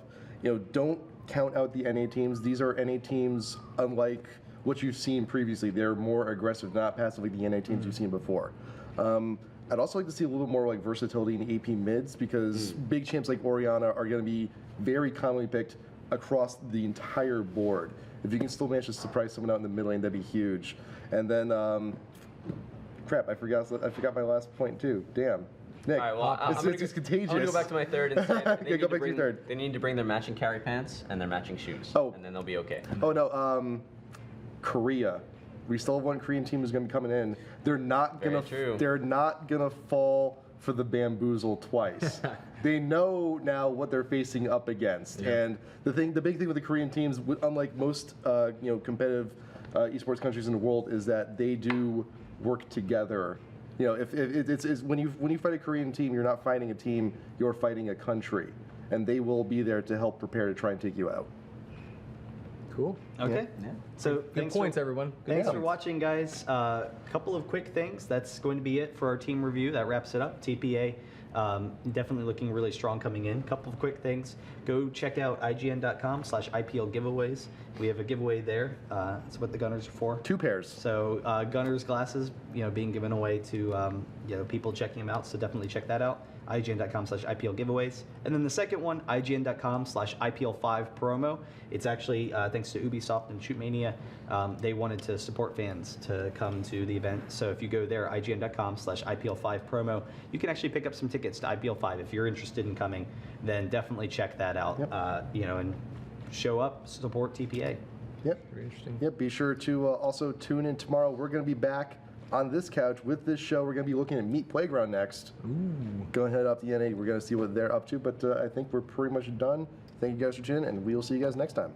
B: don't count out the NA teams. These are NA teams unlike what you've seen previously. They're more aggressive, not passively the NA teams you've seen before. I'd also like to see a little more like versatility in AP mids because big champs like Orianna are going to be very commonly picked across the entire board. If you can still manage to surprise someone out in the mid lane, that'd be huge. And then, crap, I forgot my last point too. Damn. Nick,
C: All right, well,
B: it's just contagious.
C: I'm gonna go back to my third and say that
B: Yeah, go back to your third.
C: They need to bring their matching carry pants and their matching shoes, and then they'll be okay.
B: Oh no, Korea. We still have one Korean team who's going to be coming in. They're not
C: Very
B: gonna.
C: true.
B: They're not gonna fall for the bamboozle twice. They know now what they're facing up against, and the big thing with the Korean teams, unlike most competitive esports countries in the world, is that they do work together. You know, if it's when you fight a Korean team, you're not fighting a team, you're fighting a country, and they will be there to help prepare to try and take you out.
D: Cool.
A: Okay.
C: Yeah.
A: So
D: Good points, everyone. Good
A: Thanks for
D: points.
A: watching, guys. A couple of quick things. That's going to be it for our team review. That wraps it up. TPA definitely looking really strong coming in. Couple of quick things. Go check out IGN.com/IPL giveaways. We have a giveaway there. That's what the Gunners are for.
B: 2 pairs.
A: So Gunners glasses, being given away to people checking them out. So definitely check that out. IGN.com/IPL giveaways. And then the second one, IGN.com/IPL5 promo. It's actually thanks to Ubisoft and Shootmania. They wanted to support fans to come to the event. So if you go there, IGN.com/IPL5 promo, you can actually pick up some tickets to IPL5. If you're interested in coming, then definitely check that out.
B: Yep.
A: And show up, support TPA.
B: Yep.
D: Very interesting.
B: Yep. Be sure to also tune in tomorrow. We're going to be back on this couch with this show. We're going to be looking at Meet Playground next. Go ahead up the NA. We're going to see what they're up to. But I think we're pretty much done. Thank you guys for tuning in, and we will see you guys next time.